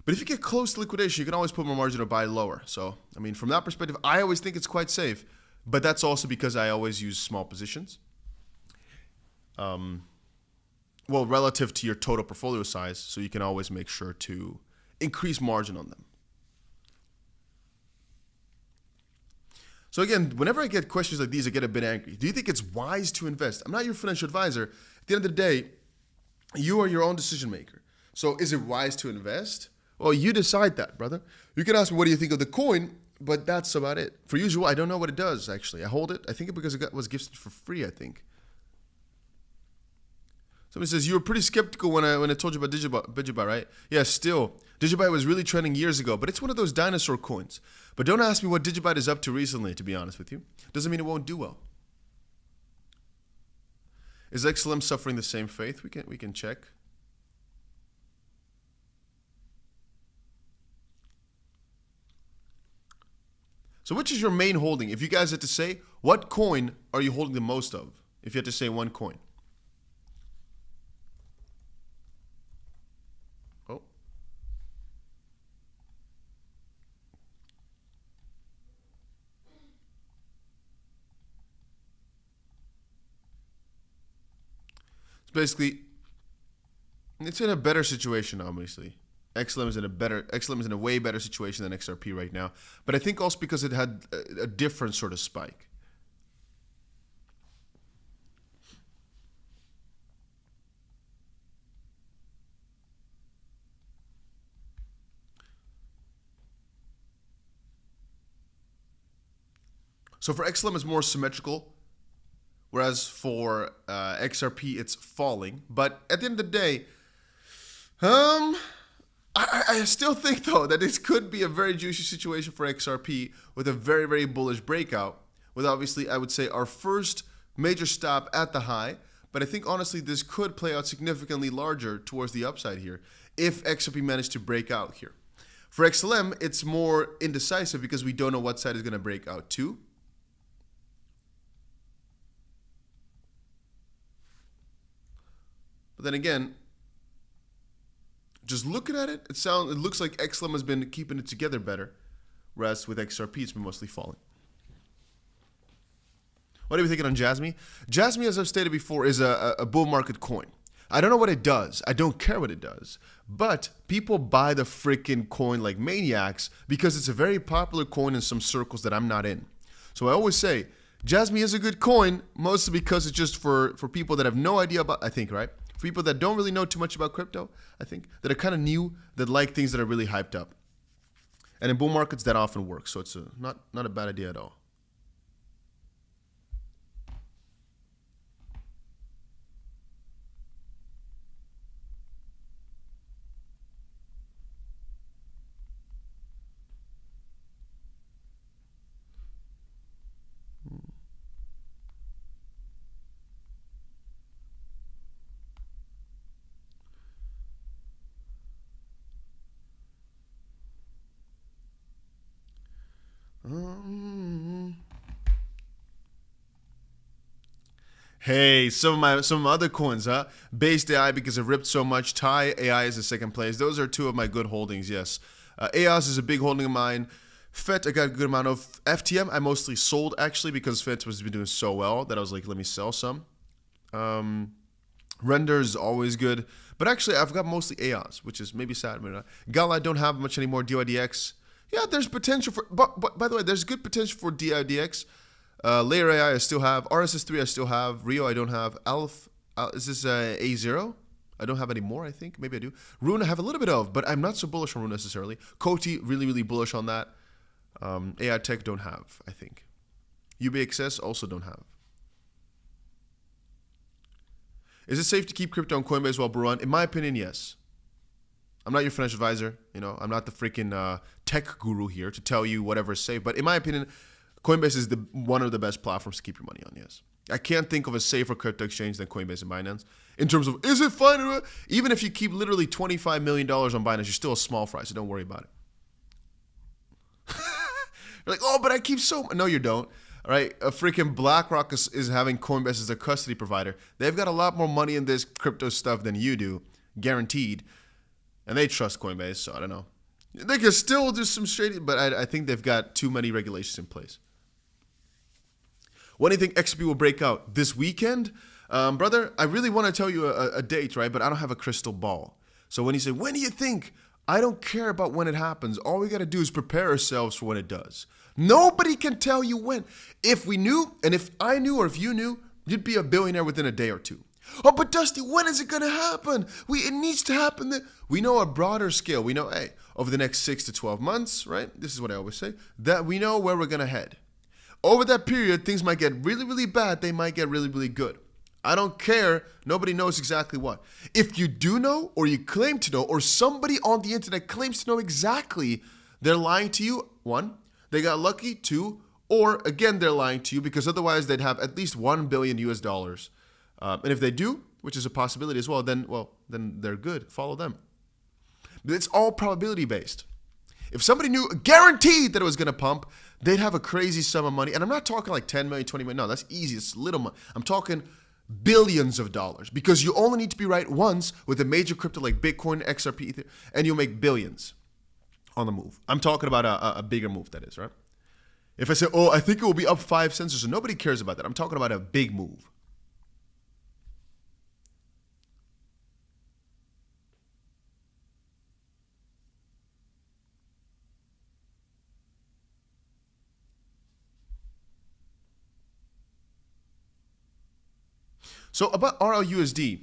But if you get close to liquidation, you can always put more margin or buy lower. So, I mean, from that perspective, I always think it's quite safe. But that's also because I always use small positions. Well, relative to your total portfolio size, so you can always make sure to increase margin on them. So again, whenever I get questions like these, I get a bit angry. Do you think it's wise to invest? I'm not your financial advisor. At the end of the day, you are your own decision maker. So is it wise to invest? Well, you decide that, brother. You can ask me, what do you think of the coin? But that's about it. For usual, I don't know what it does, actually. I hold it. I think it because it was gifted for free, I think. Somebody says, you were pretty skeptical when I told you about DigiBuy, right? Yeah, still. DigiBuy was really trending years ago, but it's one of those dinosaur coins. But don't ask me what DigiBuy is up to recently, to be honest with you. Doesn't mean it won't do well. Is XLM suffering the same fate? We can check. So which is your main holding? If you guys had to say, what coin are you holding the most of? If you had to say one coin. Oh. So basically, it's in a better situation, obviously. XLM is in a way better situation than XRP right now. But I think also because it had a different sort of spike. So for XLM, it's more symmetrical, whereas for XRP, it's falling. But at the end of the day, I still think, though, that this could be a very juicy situation for XRP with a very, very bullish breakout, with obviously, I would say, our first major stop at the high. But I think, honestly, this could play out significantly larger towards the upside here if XRP managed to break out here. For XLM, it's more indecisive because we don't know what side is going to break out to. But then again, just looking at it, it looks like XLM has been keeping it together better, whereas with XRP, it's been mostly falling. What are we thinking on Jasmy? Jasmy, as I've stated before, is a bull market coin. I don't know what it does. I don't care what it does. But people buy the freaking coin like maniacs because it's a very popular coin in some circles that I'm not in. So I always say, Jasmy is a good coin, mostly because it's just for people that have no idea about, I think, right? For people that don't really know too much about crypto, I think, that are kind of new, that like things that are really hyped up. And in bull markets, that often works. So it's not a bad idea at all. Hey, some of my other coins, huh? Based AI because it ripped so much. TAI AI is the second place. Those are two of my good holdings, yes. EOS is a big holding of mine. FET, I got a good amount of. FTM, I mostly sold actually because FET has been doing so well that I was like, let me sell some. Render is always good. But actually, I've got mostly EOS, which is maybe sad. Gala, I don't have much anymore. DYDX. Yeah, there's potential for, but by the way, there's good potential for DIDX. Layer AI I still have. RSS3 I still have. Rio I don't have. Is this A0? I don't have any more, I think. Maybe I do. RUNE I have a little bit of, but I'm not so bullish on RUNE necessarily. 𝗬𝗘𝗪𝗏, really, really bullish on that. AI Tech don't have, I think. UBXS also don't have. Is it safe to keep crypto on Coinbase while bull run? In my opinion, yes. I'm not your financial advisor. You know, I'm not the freaking tech guru here to tell you whatever is safe. But in my opinion, Coinbase is one of the best platforms to keep your money on, yes. I can't think of a safer crypto exchange than Coinbase and Binance. In terms of, is it fine? Even if you keep literally $25 million on Binance, you're still a small fry, so don't worry about it. You're like, oh, but I keep so... No, you don't. All right, a freaking BlackRock is having Coinbase as a custody provider. They've got a lot more money in this crypto stuff than you do, guaranteed. And they trust Coinbase, so I don't know. They can still do some shady, but I think they've got too many regulations in place. When do you think XRP will break out? This weekend? Brother, I really want to tell you a date, right? But I don't have a crystal ball. So when you say, when do you think? I don't care about when it happens. All we got to do is prepare ourselves for when it does. Nobody can tell you when. If we knew, and if I knew, or if you knew, you'd be a billionaire within a day or two. Oh, but Dusty, when is it going to happen? It needs to happen. We know a broader scale. We know, hey, over the next 6 to 12 months, right? This is what I always say, that we know where we're going to head. Over that period, things might get really, really bad. They might get really, really good. I don't care. Nobody knows exactly what. If you do know, or you claim to know, or somebody on the internet claims to know exactly, they're lying to you. One, they got lucky. Two, or again, they're lying to you because otherwise they'd have at least $1 billion US. And if they do, which is a possibility as well, then they're good. Follow them. But it's all probability based. If somebody knew guaranteed that it was going to pump, they'd have a crazy sum of money. And I'm not talking like 10 million, 20 million. No, that's easy. It's little money. I'm talking billions of dollars because you only need to be right once with a major crypto like Bitcoin, XRP, Ether, and you'll make billions on the move. I'm talking about a bigger move, that is, right? If I say, oh, I think it will be up 5 cents or so, nobody cares about that. I'm talking about a big move. So about RLUSD,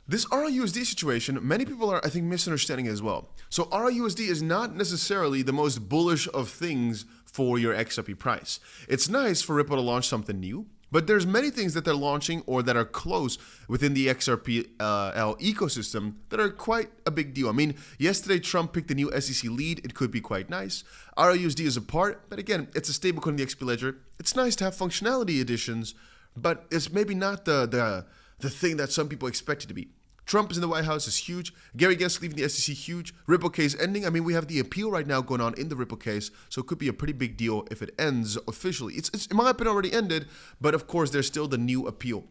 this RLUSD situation, many people are, I think, misunderstanding it as well. So RLUSD is not necessarily the most bullish of things for your XRP price. It's nice for Ripple to launch something new, but there's many things that they're launching or that are close within the XRPL ecosystem that are quite a big deal. I mean, yesterday Trump picked the new SEC lead. It could be quite nice. RLUSD is a part, but again, it's a stablecoin in the XP ledger. It's nice to have functionality additions, but it's maybe not the thing that some people expect it to be. Trump is in the White House is huge. Gary Gensler leaving the SEC, huge. Ripple case ending. I mean, we have the appeal right now going on in the Ripple case, so it could be a pretty big deal if it ends officially. It's in my opinion, already ended, but of course, there's still the new appeal.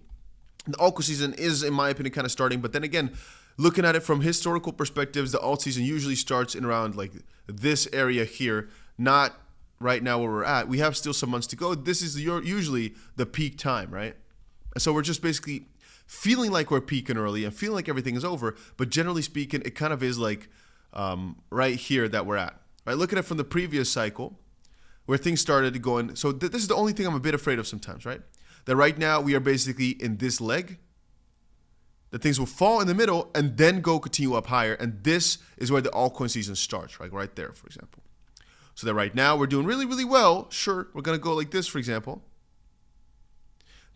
The alt season is, in my opinion, kind of starting, but then again, looking at it from historical perspectives, the alt season usually starts in around like this area here, not right now where we're at. We have still some months to go. This is usually the peak time, right? So we're just basically feeling like we're peaking early and feeling like everything is over, but generally speaking, it kind of is like right here that we're at. Right? Look at it from the previous cycle where things started going. So this is the only thing I'm a bit afraid of sometimes, right? That right now we are basically in this leg, that things will fall in the middle and then continue up higher. And this is where the altcoin season starts, right there, for example. So that right now we're doing really, really well. Sure, we're going to go like this, for example.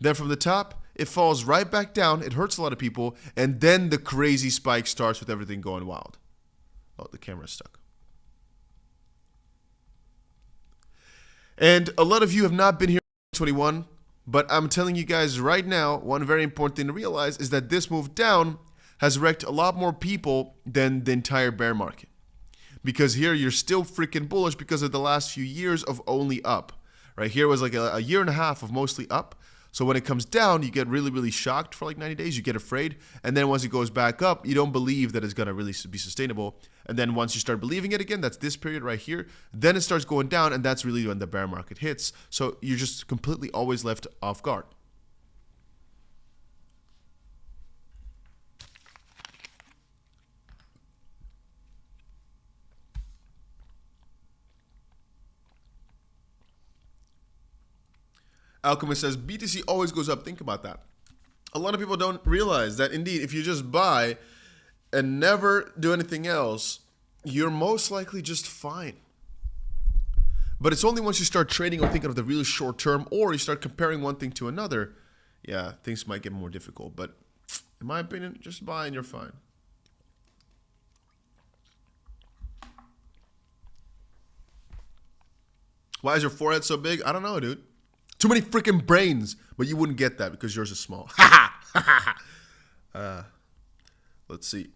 Then from the top, it falls right back down. It hurts a lot of people. And then the crazy spike starts with everything going wild. Oh, the camera's stuck. And a lot of you have not been here in 2021. But I'm telling you guys right now, one very important thing to realize is that this move down has wrecked a lot more people than the entire bear market. Because here you're still freaking bullish because of the last few years of only up. Right here was like a year and a half of mostly up. So when it comes down, you get really, really shocked for like 90 days. You get afraid. And then once it goes back up, you don't believe that it's going to really be sustainable. And then once you start believing it again, that's this period right here. Then it starts going down. And that's really when the bear market hits. So you're just completely always left off guard. Alchemist says, BTC always goes up. Think about that. a lot of people don't realize that indeed, if you just buy and never do anything else, you're most likely just fine. But it's only once you start trading or thinking of the really short term, or you start comparing one thing to another, yeah, things might get more difficult. But in my opinion, just buy and you're fine. Why is your forehead so big? I don't know, dude. Too many freaking brains. But you wouldn't get that because yours is small. Let's see.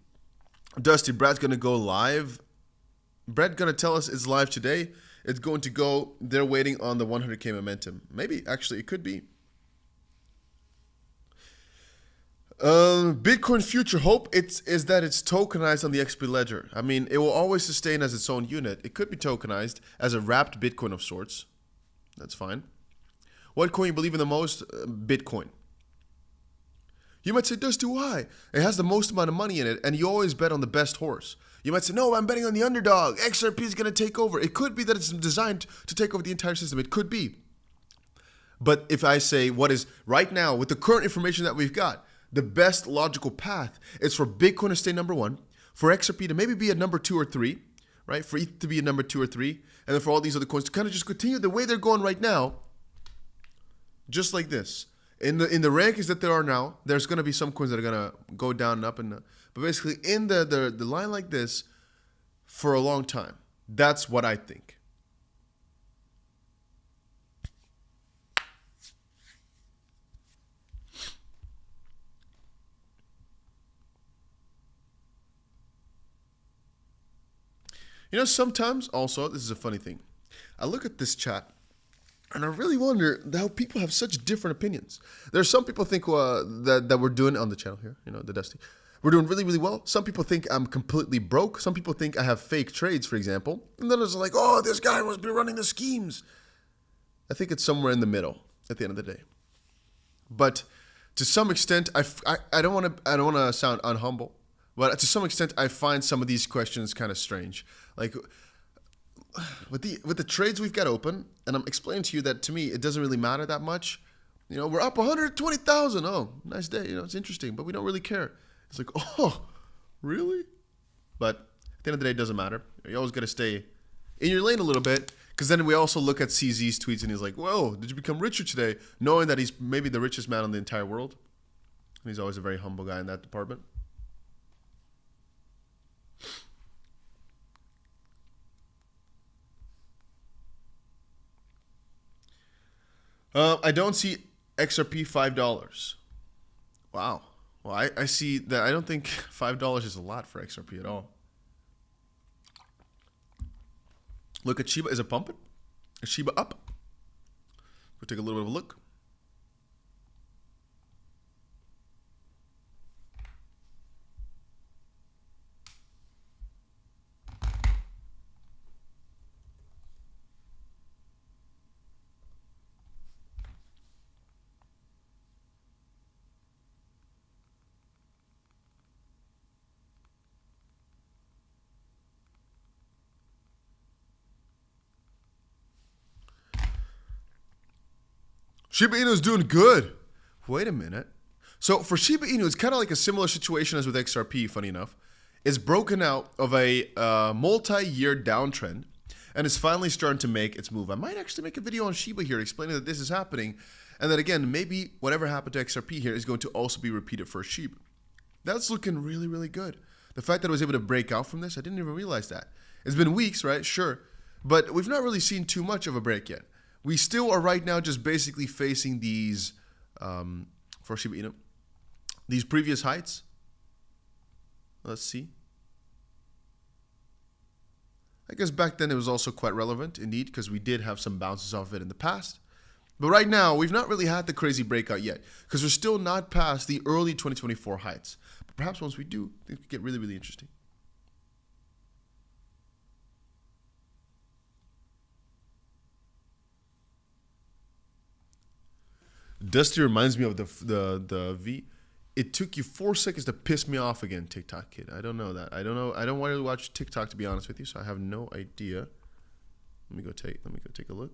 Dusty, Brad's going to go live. Brad going to tell us it's live today. It's going to go. They're waiting on the 100K momentum. Maybe, actually, it could be. Bitcoin future hope is that it's tokenized on the XP ledger. I mean, it will always sustain as its own unit. It could be tokenized as a wrapped Bitcoin of sorts. That's fine. What coin you believe in the most? Bitcoin. You might say, Dusty, why? It has the most amount of money in it, and you always bet on the best horse. You might say, no, I'm betting on the underdog. XRP is going to take over. It could be that it's designed to take over the entire system. It could be. But if I say what is right now, with the current information that we've got, the best logical path is for Bitcoin to stay number one, for XRP to maybe be a number 2 or 3, right? For ETH to be a number 2 or 3, and then for all these other coins to kind of just continue the way they're going right now, just like this. In the rankings that there are now, there's going to be some coins that are going to go down and up, but basically in the line like this for a long time. That's what I think. You know, sometimes also, this is a funny thing. I look at this chat and I really wonder how people have such different opinions. There's some people think that we're doing on the channel here, you know, the Dusty. We're doing really, really well. Some people think I'm completely broke. Some people think I have fake trades, for example. And then it's like, oh, this guy must be running the schemes. I think it's somewhere in the middle at the end of the day. But to some extent, I don't want to sound unhumble, but to some extent, I find some of these questions kind of strange. Like, with the trades we've got open, and I'm explaining to you that to me, it doesn't really matter that much. You know, we're up 120,000. Oh, nice day. You know, it's interesting, but we don't really care. It's like, oh, really? But at the end of the day, it doesn't matter. You always got to stay in your lane a little bit, because then we also look at CZ's tweets, and he's like, whoa, did you become richer today? Knowing that he's maybe the richest man in the entire world. And he's always a very humble guy in that department. I don't see XRP $5. Wow. Well, I see that. I don't think $5 is a lot for XRP at all. Look at SHIB. Is it pumping? Is SHIB up? We'll take a little bit of a look. Shiba Inu is doing good. Wait a minute. So for Shiba Inu, it's kind of like a similar situation as with XRP, funny enough. It's broken out of a multi-year downtrend, and it's finally starting to make its move. I might actually make a video on Shiba here explaining that this is happening, and that again, maybe whatever happened to XRP here is going to also be repeated for SHIB. That's looking really, really good. The fact that I was able to break out from this, I didn't even realize that. It's been weeks, right? Sure. But we've not really seen too much of a break yet. We still are right now just basically facing these, for Shiba Inu, these previous heights. Let's see. I guess back then it was also quite relevant, indeed, because we did have some bounces off of it in the past. But right now, we've not really had the crazy breakout yet, because we're still not past the early 2024 heights. But perhaps once we do, things could get really, really interesting. Dusty reminds me of the V. It took you 4 seconds to piss me off again, TikTok kid. I don't know that. I don't know. I don't really watch TikTok, to be honest with you, so I have no idea. Let me go take a look.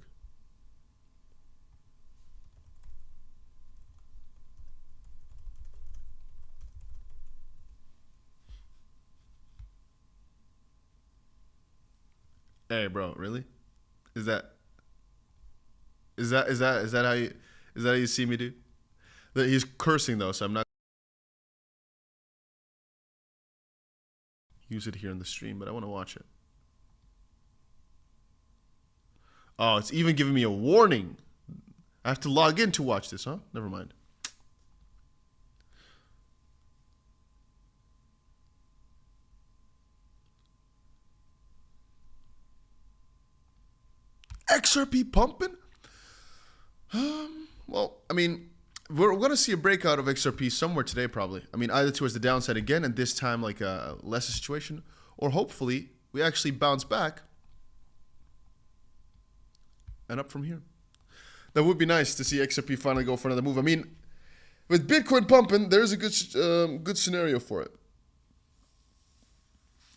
Hey, bro, really? Is that how you see me, dude? That he's cursing though, so I'm not use it here in the stream, but I want to watch it. Oh, it's even giving me a warning. I have to log in to watch this, huh? Never mind. XRP pumping? Well, I mean, we're going to see a breakout of XRP somewhere today, probably. I mean, either towards the downside again, and this time like a lesser situation, or hopefully we actually bounce back and up from here. That would be nice to see XRP finally go for another move. I mean, with Bitcoin pumping, there's a good scenario for it.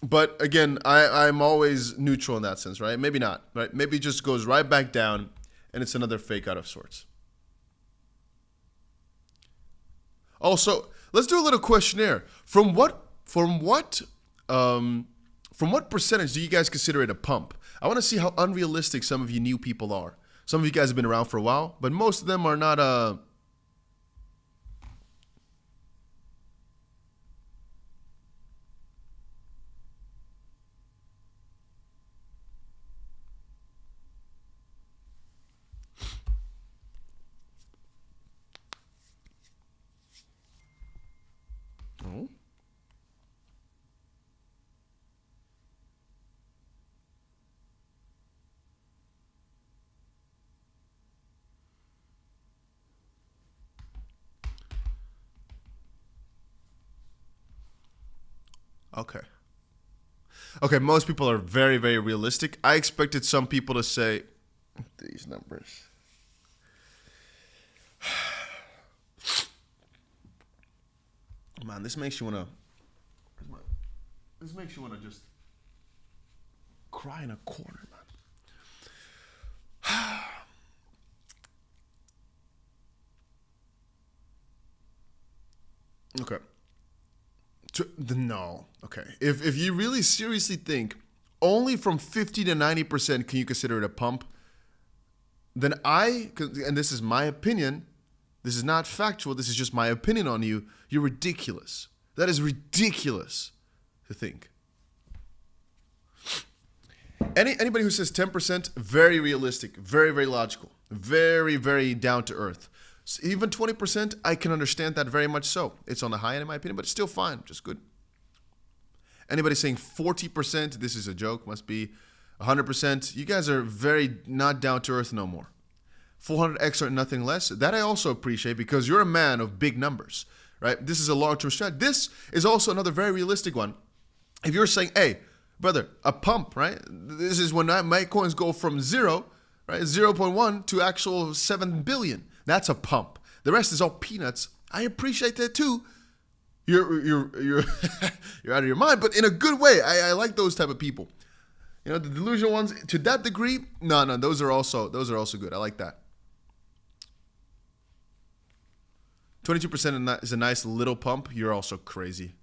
But again, I'm always neutral in that sense, right? Maybe not, right? Maybe it just goes right back down and it's another fake out of sorts. Also, let's do a little questionnaire. From what percentage do you guys consider it a pump? I want to see how unrealistic some of you new people are. Some of you guys have been around for a while, but most of them are not Oh. Okay. Okay, most people are very, very realistic. I expected some people to say these numbers. Man, this makes you wanna just cry in a corner, man. Okay. No. Okay. If you really seriously think only from 50 to 90% can you consider it a pump, then and this is my opinion, this is not factual, this is just my opinion on you, you're ridiculous. That is ridiculous to think. Anybody who says 10%, very realistic, very, very logical, very, very down to earth. So even 20%, I can understand that very much so. It's on the high end in my opinion, but it's still fine, just good. Anybody saying 40%, this is a joke, must be 100%. You guys are very not down to earth no more. 400x or nothing less. That I also appreciate because you're a man of big numbers, right? This is a long-term strategy. This is also another very realistic one. If you're saying, hey, brother, a pump, right? This is when my coins go from 0, right, 0.1 to actual 7 billion. That's a pump. The rest is all peanuts. I appreciate that too. You're you're out of your mind, but in a good way. I like those type of people. You know, the delusional ones to that degree. No, those are also good. I like that. 22% is a nice little pump. You're also crazy.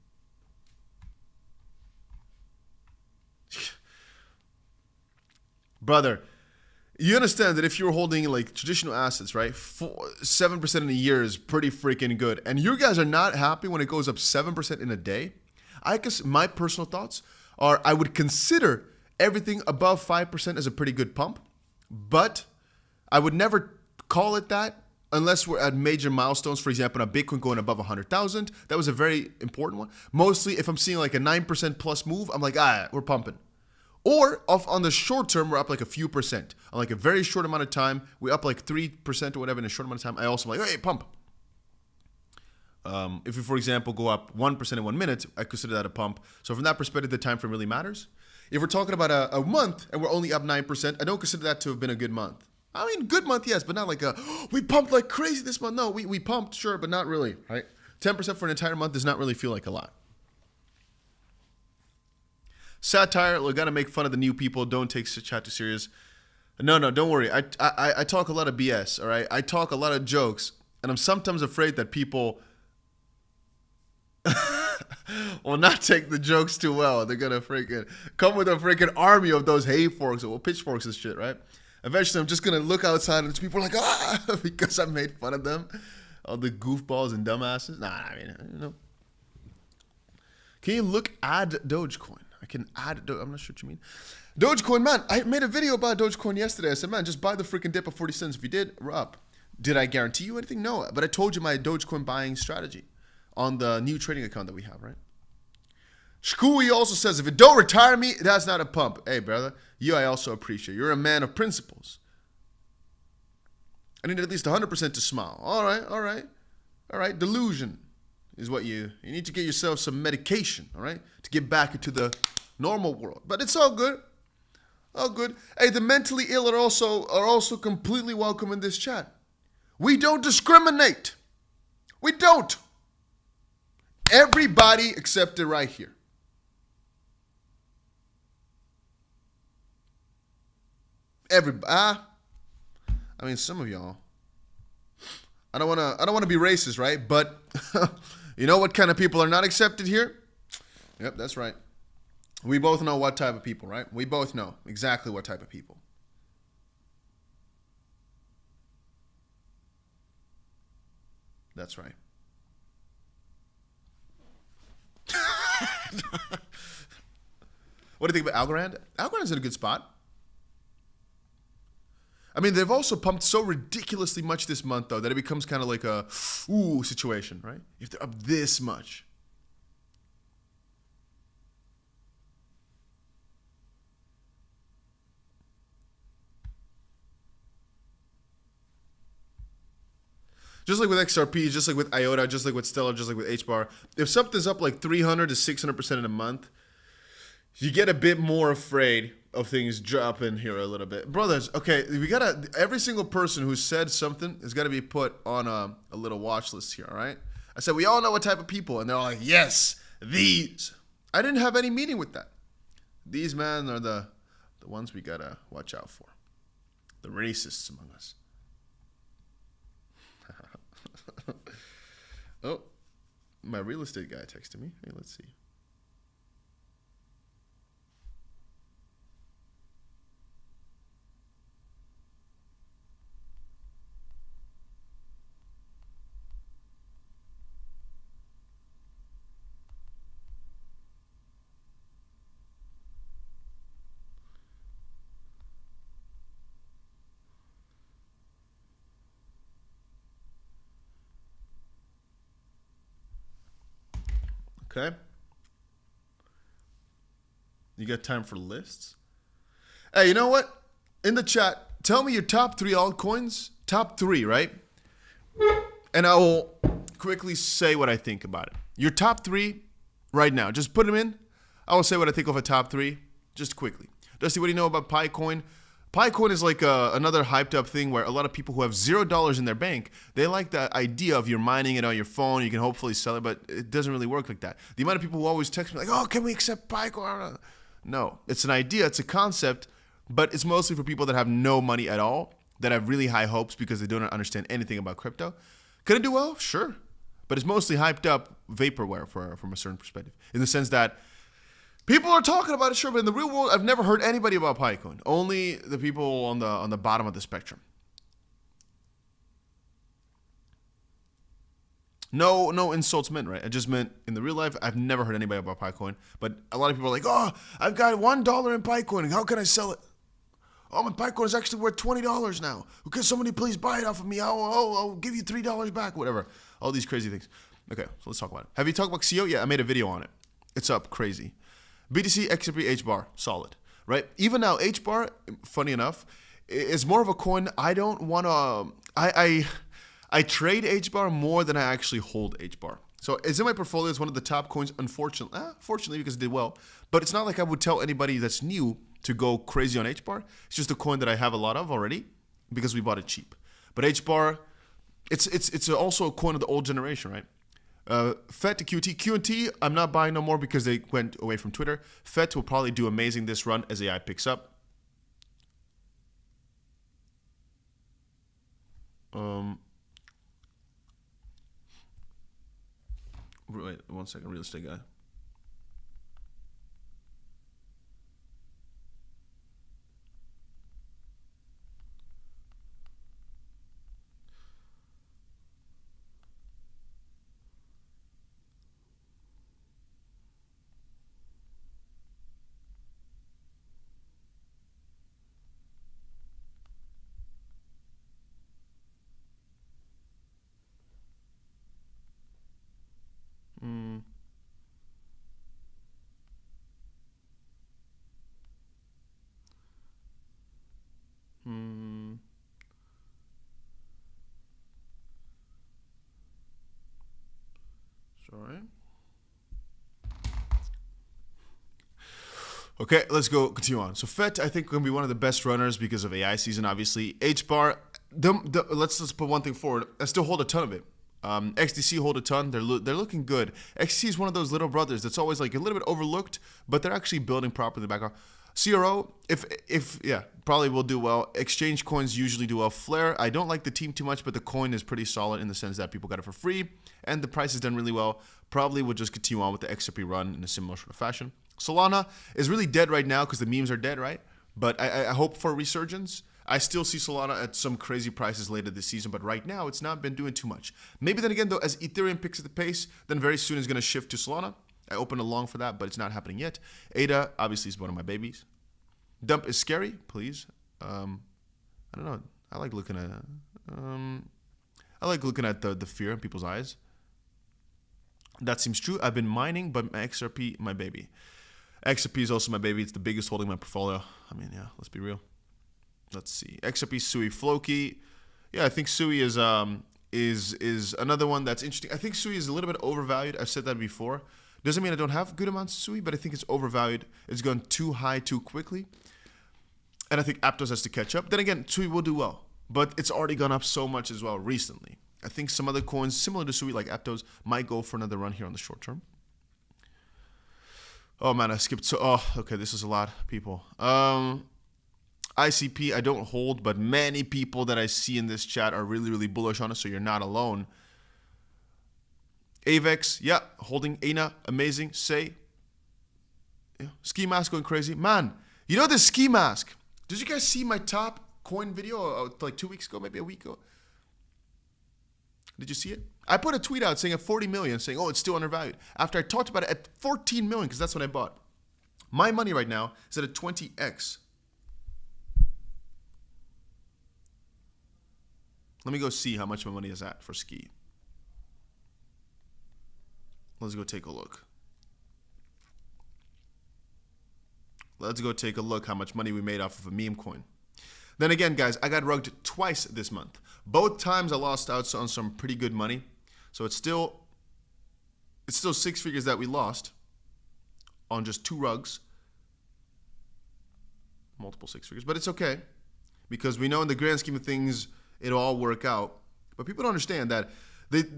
Brother, you understand that if you're holding like traditional assets, right, 7% in a year is pretty freaking good. And you guys are not happy when it goes up 7% in a day. I guess my personal thoughts are I would consider everything above 5% as a pretty good pump. But I would never call it that unless we're at major milestones. For example, a Bitcoin going above 100,000. That was a very important one. Mostly if I'm seeing like a 9% plus move, I'm like, we're pumping. Or on the short term, we're up like a few percent. On like a very short amount of time, we're up like 3% or whatever in a short amount of time. I also am like, hey, pump. If we, for example, go up 1% in 1 minute, I consider that a pump. So from that perspective, the time frame really matters. If we're talking about a month and we're only up 9%, I don't consider that to have been a good month. I mean, good month, yes, but not like we pumped like crazy this month. No, we pumped, sure, but not really, right? 10% for an entire month does not really feel like a lot. Satire, we gotta make fun of the new people. Don't take chat too serious. No, don't worry. I talk a lot of BS, all right? I talk a lot of jokes, and I'm sometimes afraid that people will not take the jokes too well. They're gonna freaking come with a freaking army of those hay forks or pitchforks and shit, right? Eventually, I'm just gonna look outside and people are like, ah, because I made fun of them, all the goofballs and dumbasses. Nah, I mean, you know. Can you add Dogecoin? I can add. I'm not sure what you mean. Dogecoin, man. I made a video about Dogecoin yesterday. I said, man, just buy the freaking dip of 40 cents. If you did, we're up. Did I guarantee you anything? No, but I told you my Dogecoin buying strategy on the new trading account that we have, right? 𝗬𝗀𝗃 also says, if it don't retire me, that's not a pump. Hey, brother, you I also appreciate. You're a man of principles. I need at least 100% to smile. All right, all right, all right. Delusion is what you need to get yourself some medication, all right, to get back into the normal world. But it's all good. All good. Hey, the mentally ill are also completely welcome in this chat. We don't discriminate. We don't. Everybody accepted right here. I mean, some of y'all. I don't wanna be racist, right? But you know what kind of people are not accepted here? Yep, that's right. We both know what type of people, right? We both know exactly what type of people. That's right. What do you think about Algorand? Algorand's in a good spot. I mean, they've also pumped so ridiculously much this month, though, that it becomes kind of like a ooh situation, right? If they're up this much. Just like with XRP, just like with IOTA, just like with Stellar, just like with HBAR, if something's up like 300 to 600% in a month, you get a bit more afraid of things dropping here a little bit. Brothers, okay, we gotta, every single person who said something has got to be put on a little watch list here, all right? I said, we all know what type of people, and they're all like, yes, these. I didn't have any meaning with that. These, man, are the ones we gotta watch out for. The racists among us. Oh, my real estate guy texted me. Hey, let's see. Okay. You got time for lists? Hey, you know what? In the chat, tell me your top 3 altcoins. Top 3, right? And I will quickly say what I think about it. Your top 3 right now. Just put them in. I will say what I think of a top 3 just quickly. Dusty, what do you know about PiCoin? PiCoin is like another hyped up thing where a lot of people who have $0 in their bank, they like the idea of you're mining it on your phone, you can hopefully sell it, but it doesn't really work like that. The amount of people who always text me like, oh, can we accept PiCoin? No, it's an idea, it's a concept, but it's mostly for people that have no money at all, that have really high hopes because they don't understand anything about crypto. Can it do well? Sure. But it's mostly hyped up vaporware from a certain perspective, in the sense that people are talking about it, sure, but in the real world, I've never heard anybody about PiCoin. Only the people on the bottom of the spectrum. No insults meant, right? I just meant in the real life, I've never heard anybody about PiCoin. But a lot of people are like, oh, I've got $1 in PiCoin. How can I sell it? Oh, my PiCoin is actually worth $20 now. Could somebody please buy it off of me? I'll give you $3 back, whatever. All these crazy things. Okay, so let's talk about it. Have you talked about XCO? Yeah, I made a video on it. It's up crazy. BTC, XRP, HBAR, solid, right? Even now, HBAR, funny enough, is more of a coin I don't want to... I trade HBAR more than I actually hold HBAR. So it's in my portfolio. It's one of the top coins, fortunately, because it did well. But it's not like I would tell anybody that's new to go crazy on HBAR. It's just a coin that I have a lot of already because we bought it cheap. But HBAR, it's also a coin of the old generation, right? FET to QT. QT, I'm not buying no more because they went away from Twitter. FET will probably do amazing this run as AI picks up. Wait, 1 second, real estate guy. Okay, let's go continue on. So FET, I think, going to be one of the best runners because of AI season, obviously. HBAR, let's put one thing forward. I still hold a ton of it. XDC hold a ton. They're looking good. XDC is one of those little brothers that's always like a little bit overlooked, but they're actually building properly in the background. CRO, yeah, probably will do well. Exchange coins usually do well. Flare, I don't like the team too much, but the coin is pretty solid in the sense that people got it for free, and the price has done really well. Probably will just continue on with the XRP run in a similar sort of fashion. Solana is really dead right now because the memes are dead, right? But I hope for a resurgence. I still see Solana at some crazy prices later this season, but right now it's not been doing too much. Maybe then again, though, as Ethereum picks up the pace, then very soon is going to shift to Solana. I opened a long for that, but it's not happening yet. ADA, obviously, is one of my babies. Dump is scary, please. I don't know. I like looking at the fear in people's eyes. That seems true. I've been mining, but my XRP, my baby. XRP is also my baby. It's the biggest holding in my portfolio. I mean, yeah, let's be real. Let's see. XRP, SUI, Floki. Yeah, I think SUI is another one that's interesting. I think SUI is a little bit overvalued. I've said that before. Doesn't mean I don't have good amounts of SUI, but I think it's overvalued. It's gone too high too quickly. And I think Aptos has to catch up. Then again, SUI will do well, but it's already gone up so much as well recently. I think some other coins similar to SUI like Aptos might go for another run here on the short term. Oh man, I skipped okay, this is a lot, people. ICP, I don't hold, but many people that I see in this chat are really, really bullish on it, so you're not alone. AVAX, yeah, holding ANA, amazing. Say, yeah. Ski mask going crazy. Man, you know this ski mask. Did you guys see my top coin video like 2 weeks ago, maybe a week ago? Did you see it? I put a tweet out saying at 40 million, saying, oh, it's still undervalued. After I talked about it at 14 million, because that's when I bought. My money right now is at a 20x. Let me go see how much my money is at for ski. Let's go take a look. Let's go take a look how much money we made off of a meme coin. Then again, guys, I got rugged twice this month. Both times I lost out on some pretty good money. So it's still 6 figures that we lost on just 2 rugs. Multiple 6 figures, but it's okay because we know in the grand scheme of things, it'll all work out. But people don't understand that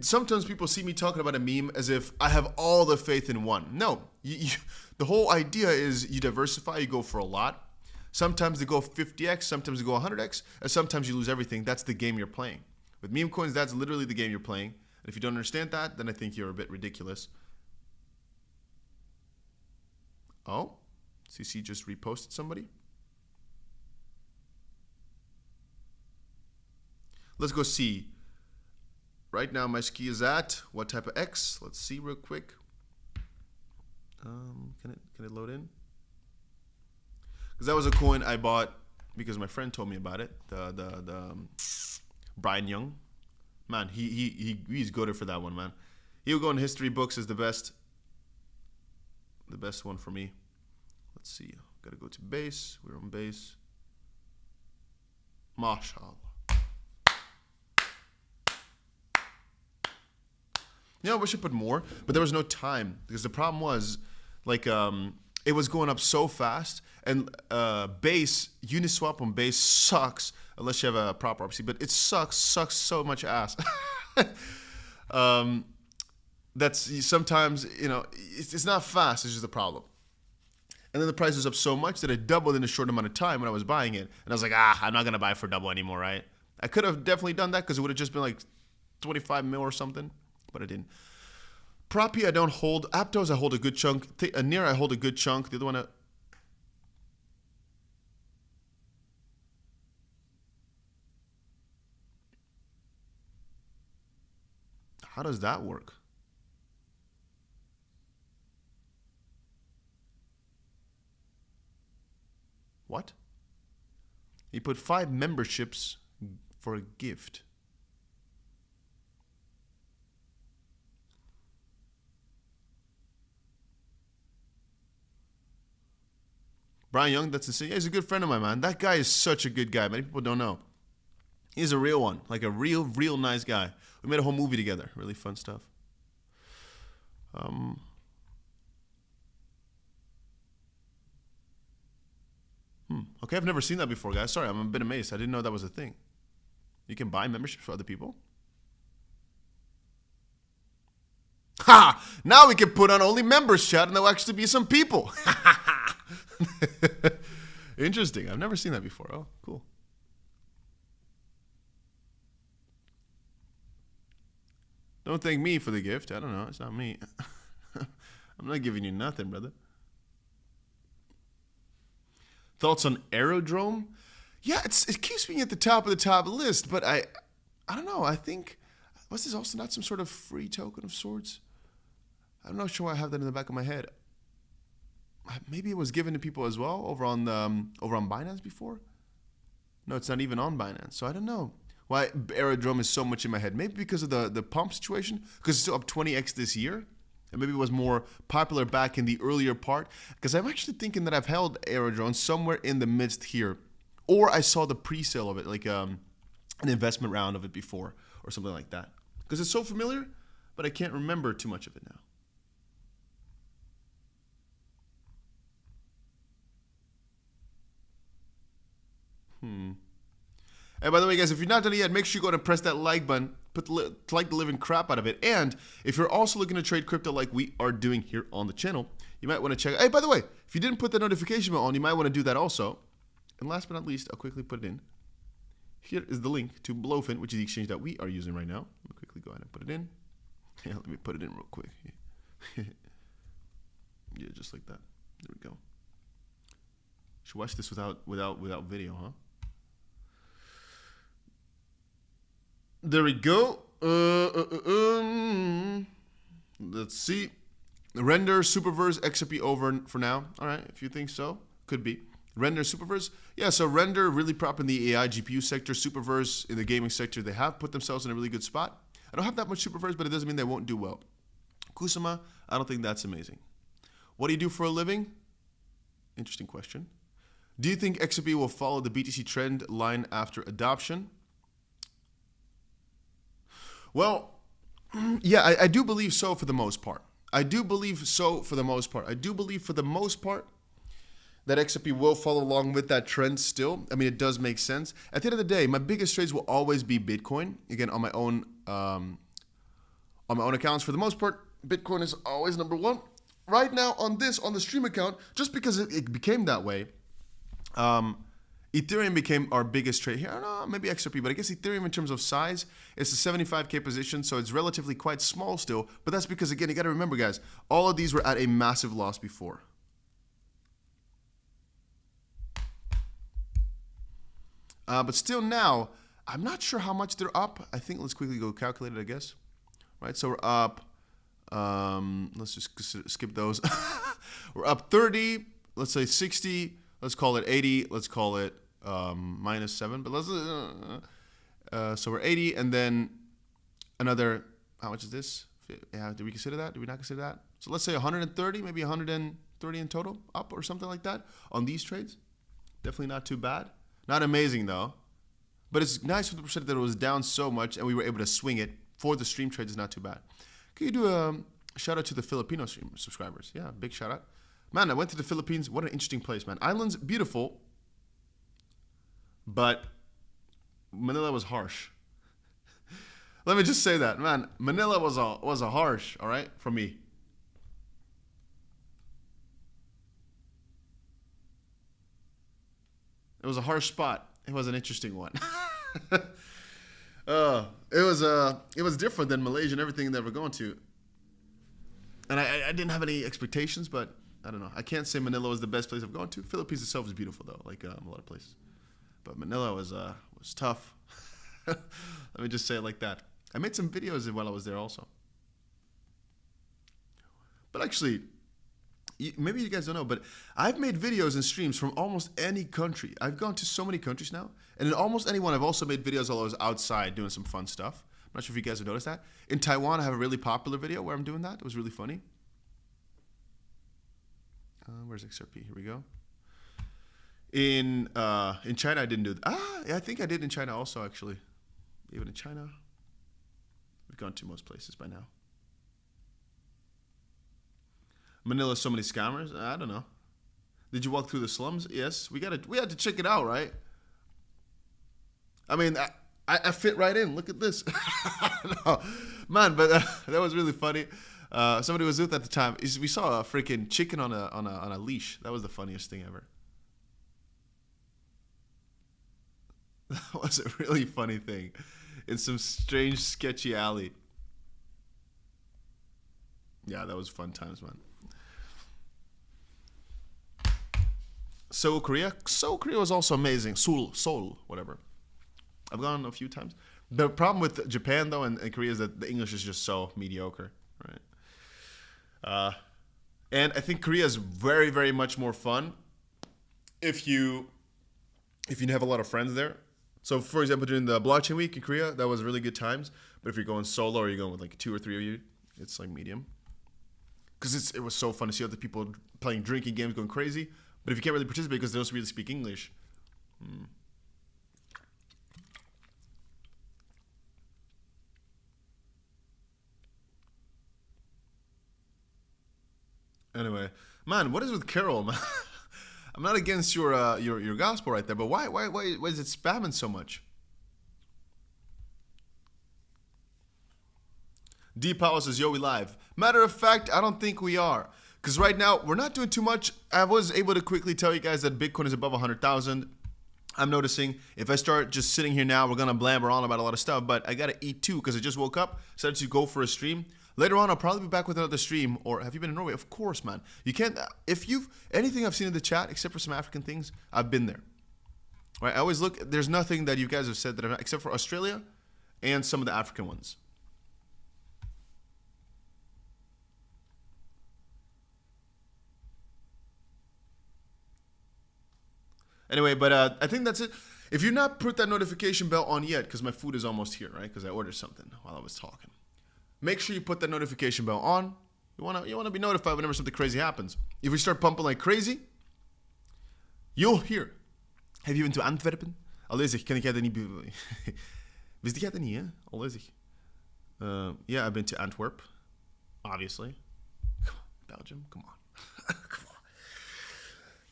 sometimes people see me talking about a meme as if I have all the faith in one. No, the whole idea is you diversify, you go for a lot. Sometimes they go 50x, sometimes they go 100x, and sometimes you lose everything. That's the game you're playing. With meme coins, that's literally the game you're playing. And if you don't understand that, then I think you're a bit ridiculous. Oh, CC just reposted somebody. Let's go see. Right now, my ski is at what type of X? Let's see real quick. Can it load in? Because that was a coin I bought because my friend told me about it. The Brian Young, man, he's good for that one, man. He'll go in history books as the best one for me. Let's see. Gotta go to base. We're on base. MashaAllah. You know, I wish I put more, but there was no time because the problem was, like, it was going up so fast, and base Uniswap on base sucks unless you have a proper RPC, but it sucks so much ass. That's sometimes, you know, it's not fast. It's just a problem. And then the price was up so much that it doubled in a short amount of time when I was buying it, and I was like, I'm not gonna buy for double anymore, right? I could have definitely done that because it would have just been like 25 mil or something. But I didn't. Propi, I don't hold. Aptos, I hold a good chunk. Near, I hold a good chunk. The other one, how does that work? What? He put 5 memberships for a gift. Brian Young, that's insane. Yeah, he's a good friend of mine, man. That guy is such a good guy. Many people don't know. He's a real one. Like a real nice guy. We made a whole movie together. Really fun stuff. Okay, I've never seen that before, guys. Sorry, I'm a bit amazed. I didn't know that was a thing. You can buy memberships for other people. Ha! Now we can put on only members chat and there will actually be some people. Interesting. I've never seen that before. Oh, cool. Don't thank me for the gift. I don't know. It's not me. I'm not giving you nothing, brother. Thoughts on Aerodrome? Yeah, it keeps being at the top of the top list, but I don't know. I think, was this also not some sort of free token of sorts? I'm not sure I have that in the back of my head. Maybe it was given to people as well over on Binance before. No, it's not even on Binance. So I don't know why Aerodrome is so much in my head. Maybe because of the pump situation, because it's still up 20x this year. And maybe it was more popular back in the earlier part. Because I'm actually thinking that I've held Aerodrome somewhere in the midst here. Or I saw the pre-sale of it, like an investment round of it before, or something like that. Because it's so familiar, but I can't remember too much of it now. And by the way, guys, if you're not done it yet, make sure you go ahead and press that like button. Like the living crap out of it. And if you're also looking to trade crypto like we are doing here on the channel, you might want to check. Hey, by the way, if you didn't put the notification bell on, you might want to do that also. And last but not least, I'll quickly put it in. Here is the link to 𝗏𝗏, which is the exchange that we are using right now. Let me quickly go ahead and put it in. Yeah, let me put it in real quick. Yeah, just like that. There we go. Should watch this without video, huh? There we go. Let's see. Render Superverse XRP over for now. All right, if you think so, could be. Render Superverse. Yeah, so Render really prop in the AI GPU sector. Superverse in the gaming sector, they have put themselves in a really good spot. I don't have that much Superverse, but it doesn't mean they won't do well. 𝗕𝗁𝗀, I don't think that's amazing. What do you do for a living? Interesting question. Do you think XRP will follow the BTC trend line after adoption? Well, yeah, I do believe so for the most part. I do believe for the most part that XRP will follow along with that trend still. I mean, it does make sense. At the end of the day, my biggest trades will always be Bitcoin. Again, on my own accounts. For the most part, Bitcoin is always number one. Right now on the stream account, just because it became that way, Ethereum became our biggest trade here. I don't know, maybe XRP, but I guess Ethereum in terms of size, it's a 75K position, so it's relatively quite small still. But that's because, again, you got to remember, guys, all of these were at a massive loss before. But still now, I'm not sure how much they're up. I think let's quickly go calculate it, I guess. Right, so we're up. Let's just skip those. We're up 30, let's say 60, let's call it 80, let's call it -7, but let's so we're 80, and then another, how much is this? Yeah, do we consider that? Do we not consider that? So let's say 130, maybe 130 in total, up or something like that on these trades. Definitely not too bad. Not amazing though, but it's nice for the percent that it was down so much and we were able to swing it for the stream trades. Is not too bad. Can you do a shout out to the Filipino stream subscribers? Yeah, big shout out. Man, I went to the Philippines. What an interesting place, man. Island's beautiful, but Manila was harsh. Let me just say that, man. Manila was a harsh, all right, for me. It was a harsh spot. It was an interesting one. It was different than Malaysia and everything that we're going to. And I didn't have any expectations, but I don't know. I can't say Manila was the best place I've gone to. Philippines itself is beautiful though, like a lot of places. But Manila was tough. Let me just say it like that. I made some videos while I was there also. But actually, maybe you guys don't know, but I've made videos and streams from almost any country. I've gone to so many countries now. And in almost any one, I've also made videos while I was outside doing some fun stuff. I'm not sure if you guys have noticed that. In Taiwan, I have a really popular video where I'm doing that. It was really funny. Where's XRP? Here we go. In China, I didn't do that. Yeah, I think I did in China also, actually. Even in China. We've gone to most places by now. Manila, so many scammers? I don't know. Did you walk through the slums? Yes. We had to check it out, right? I mean, I fit right in. Look at this. No, man, but that was really funny. Somebody was with at the time. We saw a freaking chicken on a leash. That was the funniest thing ever. That was a really funny thing in some strange, sketchy alley. Yeah, that was fun times, man. Seoul, Korea. Seoul, Korea was also amazing. Seoul, whatever. I've gone a few times. The problem with Japan, though, and Korea is that the English is just so mediocre, right? And I think Korea is very, very much more fun if you have a lot of friends there. So, for example, during the blockchain week in Korea, that was really good times. But if you're going solo or you're going with like 2 or 3 of you, it's like medium. Because it was so fun to see other people playing drinking games, going crazy. But if you can't really participate because they don't really speak English. Anyway, man, what is with Carol, man? I'm not against your gospel right there, but why is it spamming so much? D Powell says, yo, we live. Matter of fact, I don't think we are. Because right now, we're not doing too much. I was able to quickly tell you guys that Bitcoin is above 100,000. I'm noticing if I start just sitting here now, we're going to blamber on about a lot of stuff. But I got to eat too because I just woke up, decided to go for a stream. Later on, I'll probably be back with another stream. Or have you been in Norway? Of course, man. You can't, anything I've seen in the chat, except for some African things, I've been there. Right? I always look, there's nothing that you guys have said that I've not, except for Australia and some of the African ones. Anyway, but I think that's it. If you've not put that notification bell on yet, because my food is almost here, right? Because I ordered something while I was talking. Make sure you put that notification bell on. You wanna be notified whenever something crazy happens. If we start pumping like crazy, you'll hear. Have you been to Antwerpen? Alezig, ken ik jij dat niet? Wist jij dat niet, hè? Alezig. Yeah, I've been to Antwerp, obviously. Come on, Belgium, come on. Come on.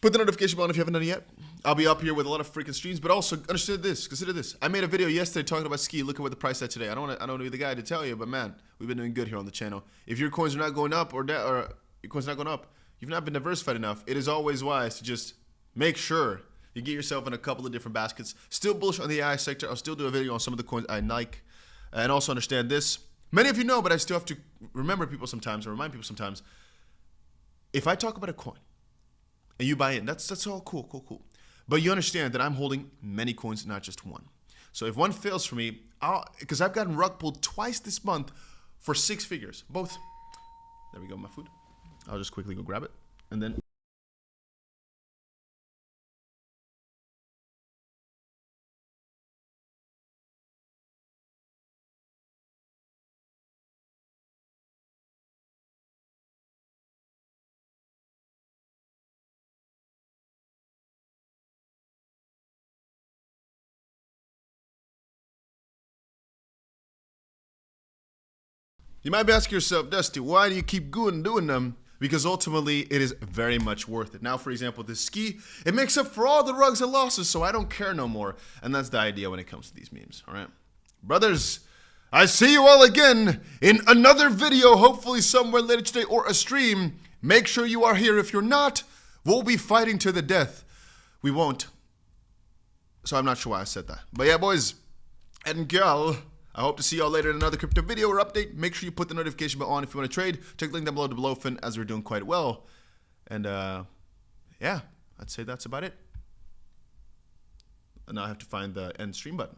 Put the notification bell on if you haven't done it yet. I'll be up here with a lot of freaking streams, but also consider this. I made a video yesterday talking about ski. Look at what the price at today. I don't want to be the guy to tell you, but man, we've been doing good here on the channel. If your coins are not going up or your coins are not going up, you've not been diversified enough. It is always wise to just make sure you get yourself in a couple of different baskets. Still bullish on the AI sector. I'll still do a video on some of the coins I like, and also understand this. Many of you know, but I still have to remember people sometimes or remind people sometimes. If I talk about a coin and you buy in, that's all cool. But you understand that I'm holding many coins, not just one. So if one fails for me, because I've gotten rug pulled twice this month for 6 figures. Both. There we go, my food. I'll just quickly go grab it. And then... You might be asking yourself, Dusty, why do you keep doing them? Because ultimately, it is very much worth it. Now, for example, this ski, it makes up for all the rugs and losses, so I don't care no more. And that's the idea when it comes to these memes, all right? Brothers, I see you all again in another video, hopefully somewhere later today or a stream. Make sure you are here. If you're not, we'll be fighting to the death. We won't. So I'm not sure why I said that. But yeah, boys and girl, I hope to see y'all later in another crypto video or update. Make sure you put the notification bell on if you want to trade. Check the link down below to Blowfin, as we're doing quite well. And yeah, I'd say that's about it. And now I have to find the end stream button.